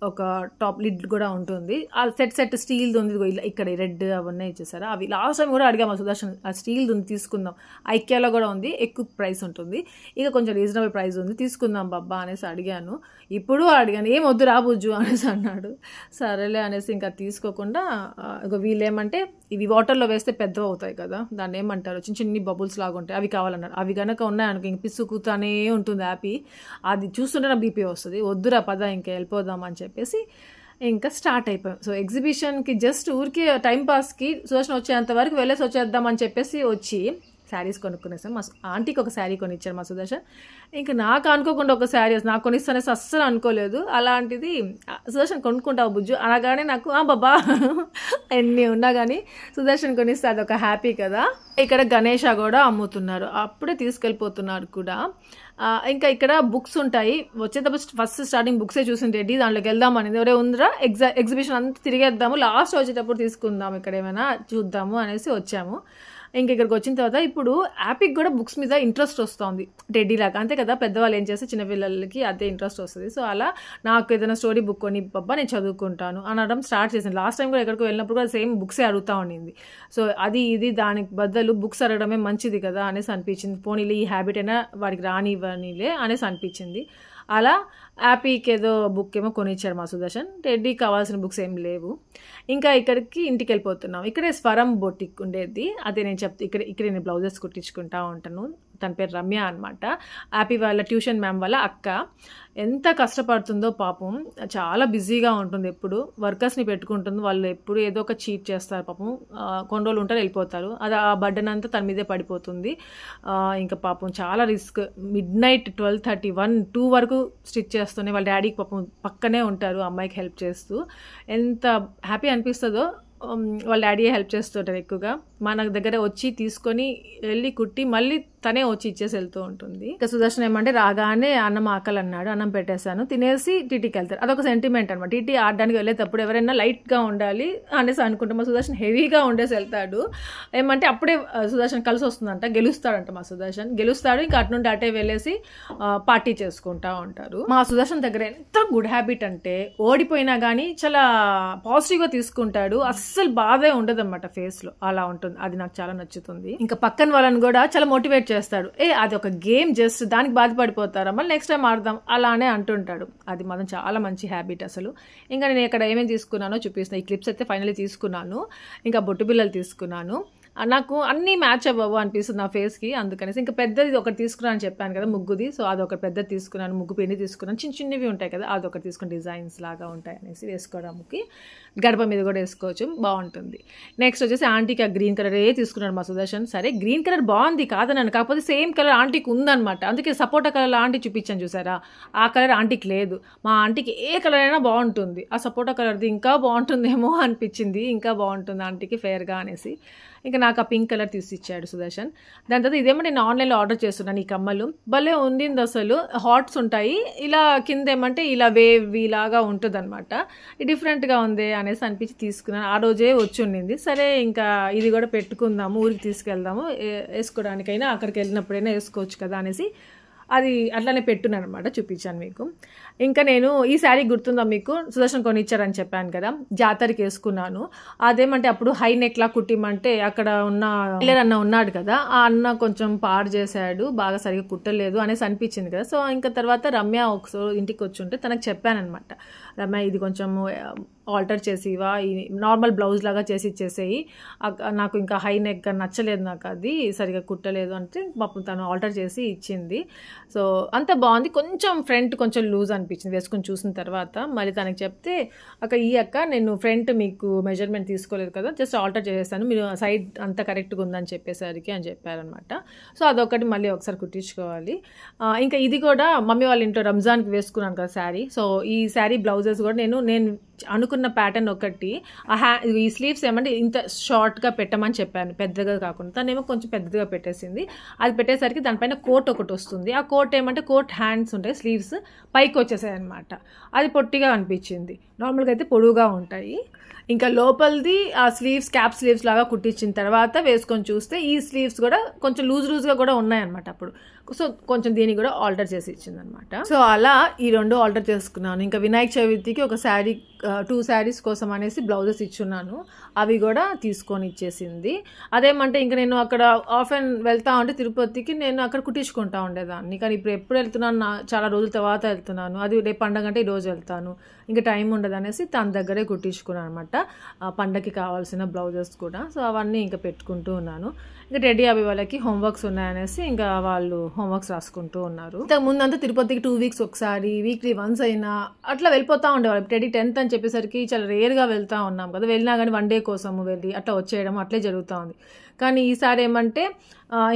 ఒక టాప్ లిడ్ కూడా ఉంటుంది. ఆ సెట్ స్టీల్ ఉంది, ఇక్కడ రెడ్ అవన్నీ ఇచ్చేసారా, అవి లాస్ట్ టైం కూడా అడిగాము సుదర్శన్, ఆ స్టీల్ ఉంది తీసుకుందాం, ఐక్యాలో కూడా ఉంది, ఎక్కువ ప్రైస్ ఉంటుంది, ఇక కొంచెం రీజనబుల్ ప్రైస్ ఉంది, తీసుకుందాం బాబా అనేసి అడిగాను. ఇప్పుడు అడిగాను, ఏం వద్దు రా బుజ్జు అనేసి అన్నాడు. సరేలే అనేసి ఇంకా తీసుకోకుండా వీళ్ళు ఏమంటే ఇవి వాటర్లో వేస్తే పెద్దవి అవుతాయి కదా, దాన్ని ఏమంటారు, చిన్న చిన్ని బబుల్స్ లాగా ఉంటాయి, అవి కావాలన్నారు. అవి కనుక ఉన్నాయనుకో ఇంక పిసుకుతానే ఉంటుంది హ్యాపీ, అది చూస్తుంటే నా బీపీ వస్తుంది, వద్దురా పద ఇంకా వెళ్ళిపోదాం అని చెప్పేసి ఇంకా స్టార్ట్ అయిపోయాం. సో ఎగ్జిబిషన్కి జస్ట్ ఊరికి టైంపాస్కి సుదర్శన్ వచ్చేంత వరకు వెళ్ళేసి వచ్చేద్దాం అని చెప్పేసి వచ్చి శారీస్ కొనుక్కునేసాం. మా ఆంటీకి ఒక శారీ కొనిచ్చారు మా సుదర్శన్. ఇంకా నాకు అనుకోకుండా ఒక శారీ నాకు కొనిస్తానేసి అస్సలు అనుకోలేదు. అలాంటిది సుదర్శన్ కొనుక్కుంటావు బుజ్జు అనగానే నాకు బాబా ఎన్ని ఉన్నా కానీ సుదర్శన్ కొనిస్తే అదొక హ్యాపీ కదా. ఇక్కడ గణేష కూడా అమ్ముతున్నారు, అప్పుడే తీసుకెళ్ళిపోతున్నారు కూడా. ఇంకా ఇక్కడ బుక్స్ ఉంటాయి, వచ్చేటప్పుడు ఫస్ట్ స్టార్టింగ్ బుక్సే చూసింది రెడ్డి, దాంట్లోకి వెళ్దాం అనేది ఎవరే ఉందిరా ఎగ్జిబిషన్ అంతా తిరిగేద్దాము, లాస్ట్ వచ్చేటప్పుడు తీసుకుందాం, ఇక్కడ ఏమైనా చూద్దాము అనేసి వచ్చాము. ఇంక ఇక్కడికి వచ్చిన తర్వాత ఇప్పుడు యాపిక్ కూడా బుక్స్ మీద ఇంట్రెస్ట్ వస్తుంది, టెడ్డీ లాగా అంతే కదా, పెద్దవాళ్ళు ఏం చేస్తే చిన్నపిల్లలకి అదే ఇంట్రెస్ట్ వస్తుంది. సో అలా నాకు ఏదైనా స్టోరీ బుక్ కొని బాబా నేను చదువుకుంటాను అనడం స్టార్ట్ చేసింది. లాస్ట్ టైం కూడా ఎక్కడికి వెళ్ళినప్పుడు కూడా సేమ్ బుక్సే అడుగుతూ ఉండింది. సో అది ఇది దానికి బదులు బుక్స్ అడగడమే మంచిది కదా అనేసి అనిపించింది, పోనీలే ఈ హ్యాబిట్ అయినా వాడికి రానివ్వనిలే అనేసి అనిపించింది. అలా యాపీకి ఏదో బుక్ ఏమో కొనిచ్చారు మా సుదర్శన్, టెడ్డీకి కావాల్సిన బుక్స్ ఏం లేవు. ఇంకా ఇక్కడికి ఇంటికి వెళ్ళిపోతున్నాం. ఇక్కడే స్వరం బొటిక్ ఉండేది, అదే నేను ఇక్కడ నేను బ్లౌజెస్ కుట్టించుకుంటా ఉంటాను. తన పేరు రమ్య అనమాట, యాపీ వాళ్ళ ట్యూషన్ మ్యామ్ వాళ్ళ అక్క. ఎంత కష్టపడుతుందో పాపం, చాలా బిజీగా ఉంటుంది, ఎప్పుడు వర్కర్స్ని పెట్టుకుంటుంది, వాళ్ళు ఎప్పుడు ఏదో ఒక చీట్ చేస్తారు పాపం, కొన్ని రోజులు ఉంటారు వెళ్ళిపోతారు, అది ఆ బర్డెన్ అంతా తన మీదే పడిపోతుంది. ఇంకా పాపం చాలా రిస్క్, మిడ్-నైట్ 12:30, 2 వరకు స్టిచ్ చేస్తూనే వాళ్ళ డాడీకి పాపం పక్కనే ఉంటారు అమ్మాయికి హెల్ప్ చేస్తూ. ఎంత హ్యాపీ అనిపిస్తుందో, వాళ్ళ డాడీయే హెల్ప్ చేస్తుంటారు ఎక్కువగా, మన దగ్గర వచ్చి తీసుకొని వెళ్ళి కుట్టి మళ్ళీ తనే వచ్చి ఇచ్చేసి వెళ్తూ ఉంటుంది. ఇంకా సుదర్శన్ ఏమంటే రాగానే అన్నం ఆకలి అన్నాడు, అన్నం పెట్టేశాను, తినేసి టీటీకి వెళ్తారు, అదొక సెంటిమెంట్ అనమాట. టీటీ ఆడడానికి వెళ్ళేటప్పుడు ఎవరైనా లైట్గా ఉండాలి అనేసి అనుకుంటాం, మా సుదర్శన్ హెవీగా ఉండేసి వెళ్తాడు. ఏమంటే అప్పుడే సుదర్శన్ కలిసి వస్తుందంట, గెలుస్తాడంట మా సుదర్శన్, గెలుస్తాడు, ఇంకా అటు నుండి అటే వెళ్ళేసి పార్టీ చేసుకుంటా ఉంటారు. మా సుదర్శన్ దగ్గర ఎంత గుడ్ హ్యాబిట్ అంటే ఓడిపోయినా కానీ చాలా పాజిటివ్గా తీసుకుంటాడు, అస్సలు బాధే ఉండదు అనమాట ఫేస్లో, అలా ఉంటుంది, అది నాకు చాలా నచ్చుతుంది. ఇంకా పక్కన వాళ్ళని కూడా చాలా మోటివేట్ చేస్తాడు, అది ఒక గేమ్ జస్ట్, దానికి బాధపడిపోతారా మళ్ళీ నెక్స్ట్ టైం ఆడదాం అలానే అంటుంటాడు, అది మాత్రం చాలా మంచి హ్యాబిట్ అసలు. ఇంకా నేను ఇక్కడ ఏమేమి తీసుకున్నానో చూపిస్తున్నాను, ఈ క్లిప్స్ అయితే ఫైనల్లీ తీసుకున్నాను, ఇంకా బొట్టు బిళ్ళలు తీసుకున్నాను. నాకు అన్నీ మ్యాచ్ అవ్వవు అనిపిస్తుంది నా ఫేస్కి, అందుకనేసి ఇంకా పెద్దది ఒకటి తీసుకున్నాను అని చెప్పాను కదా ముగ్గుది, సో అదొక పెద్దది తీసుకున్నాను, ముగ్గు పిండి తీసుకున్నాను, చిన్న చిన్నవి ఉంటాయి కదా అదొకటి తీసుకుని డిజైన్స్ లాగా ఉంటాయి అనేసి వేసుకోవడానికి, గడప మీద కూడా వేసుకోవచ్చు బాగుంటుంది. నెక్స్ట్ వచ్చేసి ఆంటీకి ఆ గ్రీన్ కలర్ తీసుకున్నాడు మా సుదర్శన్. సరే గ్రీన్ కలర్ బాగుంది కాదన్నాను, కాకపోతే సేమ్ కలర్ ఆంటీకి ఉందన్నమాట, అందుకే సపోటా కలర్ ఆంటీ చూపించాను చూసారా, ఆ కలర్ ఆంటీకి లేదు. మా ఆంటీకి ఏ కలర్ అయినా బాగుంటుంది, ఆ సపోటా కలర్ది ఇంకా బాగుంటుందేమో అనిపించింది, ఇంకా బాగుంటుంది ఆంటీకి ఫేర్గా అనేసి ఇంకా నాకు ఆ పింక్ కలర్ తీసి ఇచ్చాడు సుదర్శన్. దాని తర్వాత ఇదేమో నేను ఆన్లైన్లో ఆర్డర్ చేస్తున్నాను, ఈ కమ్మలు భలే ఉండింది అసలు, హాట్స్ ఉంటాయి, ఇలా కింద ఏమంటే ఇలా వేవ్ లాగా ఉంటుంది అనమాట, డిఫరెంట్గా ఉంది అనేసి అనిపించి తీసుకున్నాను. ఆ రోజే వచ్చి ఉండింది, సరే ఇంకా ఇది కూడా పెట్టుకుందాము, ఊరికి తీసుకెళ్దాము, వేసుకోవడానికైనా అక్కడికి వెళ్ళినప్పుడైనా వేసుకోవచ్చు కదా అనేసి అది అట్లానే పెట్టున్నాను అనమాట, చూపించాను మీకు. ఇంకా నేను ఈ శారీ గుర్తుందా మీకు, సుదర్శన్ కొనిచ్చారని చెప్పాను కదా, జాతరకి వేసుకున్నాను. అదేమంటే అప్పుడు హై నెక్ లా కుట్టిమంటే అక్కడ ఉన్న టైలర్ అన్న ఉన్నాడు కదా, ఆ అన్న కొంచెం పాడు చేశాడు, బాగా సరిగా కుట్టలేదు అనేసి అనిపించింది కదా. సో ఇంకా తర్వాత రమ్య ఒకసారి ఇంటికి వచ్చి ఉంటే తనకు చెప్పాను అనమాట, రమ్య ఇది కొంచెం ఆల్టర్ చేసి ఇవా, ఈ నార్మల్ బ్లౌజ్ లాగా చేసి ఇచ్చేసేయి, నాకు ఇంకా హై నెక్ నచ్చలేదు, నాకు అది సరిగా కుట్టలేదు అంటే పాపం తను ఆల్టర్ చేసి ఇచ్చింది. సో అంత బాగుంది, కొంచెం ఫ్రంట్ కొంచెం లూజ్ అనిపించింది వేసుకొని చూసిన తర్వాత. మళ్ళీ తనకి చెప్తే అక్క నేను ఫ్రంట్ మీకు మెజర్మెంట్ తీసుకోలేదు కదా, జస్ట్ ఆల్టర్ చేసేస్తాను, మీరు సైడ్ అంతా కరెక్ట్గా ఉందని చెప్పేసరికి అని చెప్పారనమాట. సో అదొకటి మళ్ళీ ఒకసారి కుట్టించుకోవాలి. ఇంకా ఇది కూడా మమ్మీ వాళ్ళ ఇంట్లో రంజాన్కి వేసుకున్నాను కదా శారీ, సో ఈ శారీ బ్లౌజెస్ కూడా నేను అనుకున్న ప్యాటర్న్ ఒకటి ఈ స్లీవ్స్ ఏమంటే ఇంత షార్ట్గా పెట్టమని చెప్పాను, పెద్దగా కాకుండా. తనేమో కొంచెం పెద్దగా పెట్టేసింది. అది పెట్టేసరికి దానిపైన కోట్ ఒకటి వస్తుంది. ఆ కోట్ ఏమంటే కోట్ హ్యాండ్స్ ఉంటాయి, స్లీవ్స్ పైకి వచ్చేసాయి అనమాట. అది పొట్టిగా అనిపించింది. నార్మల్గా అయితే పొడువుగా ఉంటాయి. ఇంకా లోపలిది ఆ స్లీవ్స్ క్యాప్ స్లీవ్స్ లాగా కుట్టించిన తర్వాత వేసుకొని చూస్తే ఈ స్లీవ్స్ కూడా కొంచెం లూజ్గా కూడా ఉన్నాయన్నమాట అప్పుడు. సో కొంచెం దీన్ని కూడా ఆల్టర్ చేసి ఇచ్చింది అనమాట. సో అలా ఈ 2 ఆల్టర్ చేసుకున్నాను. ఇంకా వినాయక చవితికి ఒక శారీ 2 శారీస్ కోసం అనేసి బ్లౌజెస్ ఇచ్చున్నాను, అవి కూడా తీసుకొని ఇచ్చేసింది. అదేమంటే ఇంకా నేను అక్కడ ఆఫెన్ వెళ్తా ఉంటే తిరుపతికి నేను అక్కడ కుట్టించుకుంటా ఉండేదాన్ని. కానీ ఇప్పుడు ఎప్పుడు వెళ్తున్నాను, చాలా రోజుల తర్వాత వెళ్తున్నాను. అది రేపు పండగ అంటే ఈరోజు వెళ్తాను, ఇంకా టైం ఉండదు అనేసి తన దగ్గరే కుట్టించుకున్నాను అనమాట పండగకి కావాల్సిన బ్లౌజెస్ కూడా. సో అవన్నీ ఇంకా పెట్టుకుంటూ ఉన్నాను. ఇంకా రెడీ అవి వాళ్ళకి హోంవర్క్స్ ఉన్నాయనేసి ఇంకా వాళ్ళు హోంవర్క్స్ రాసుకుంటూ ఉన్నారు. ఇంతకు ముందంతా తిరుపతికి 2 వీక్స్ ఒకసారి, వీక్లీ వన్స్ అయినా అట్లా వెళ్ళిపోతూ ఉండేవాళ్ళు. టెడీ 10th అని చెప్పేసరికి చాలా రేర్గా వెళ్తూ ఉన్నాం కదా. వెళ్ళినా కానీ 1 డే కోసము వెళ్ళి అట్లా వచ్చేయడం అట్లే జరుగుతూ ఉంది. కానీ ఈసారి ఏమంటే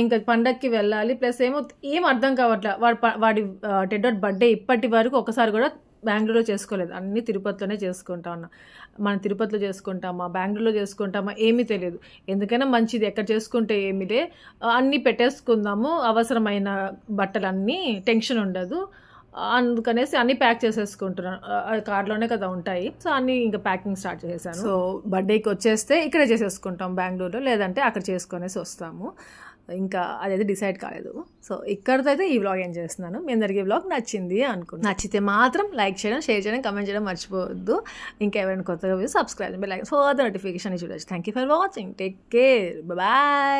ఇంకా పండగకి వెళ్ళాలి, ప్లస్ ఏం అర్థం కావట్లే. వాడి టెడ్డోట్ బర్త్డే ఇప్పటి వరకు ఒకసారి కూడా బెంగళూరులో చేసుకోలేదు, అన్నీ తిరుపతిలోనే చేసుకుంటా ఉన్నా. మనం తిరుపతిలో చేసుకుంటామా, బెంగళూరులో చేసుకుంటామా ఏమీ తెలియదు. ఎందుకైనా మంచిది ఎక్కడ చేసుకుంటే ఏమిలే, అన్నీ పెట్టేసుకుందాము, అవసరమైన బట్టలన్నీ, టెన్షన్ ఉండదు. అందుకనేసి అన్నీ ప్యాక్ చేసేసుకుంటున్నాను, కార్లోనే కదా ఉంటాయి. సో అన్నీ ఇంకా ప్యాకింగ్ స్టార్ట్ చేసేసాను. సో బర్త్డేకి వచ్చేస్తే ఇక్కడే చేసేసుకుంటాం బెంగళూరులో, లేదంటే అక్కడ చేసుకునేసి వస్తాము. ఇంకా అదైతే డిసైడ్ కాలేదు. సో ఇక్కడితో అయితే ఈ వ్లాగ్ ఏం చేస్తున్నాను. మీ అందరికీ ఈ వ్లాగ్ నచ్చింది అనుకుంటున్నాను. నచ్చితే మాత్రం లైక్ చేయడం, షేర్ చేయడం, కమెంట్ చేయడం మర్చిపోవద్దు. ఇంకా ఎవరైనా కొత్తగా subscribe, bell icon for notification చూడొచ్చు. Thank you for watching. Take care, bye.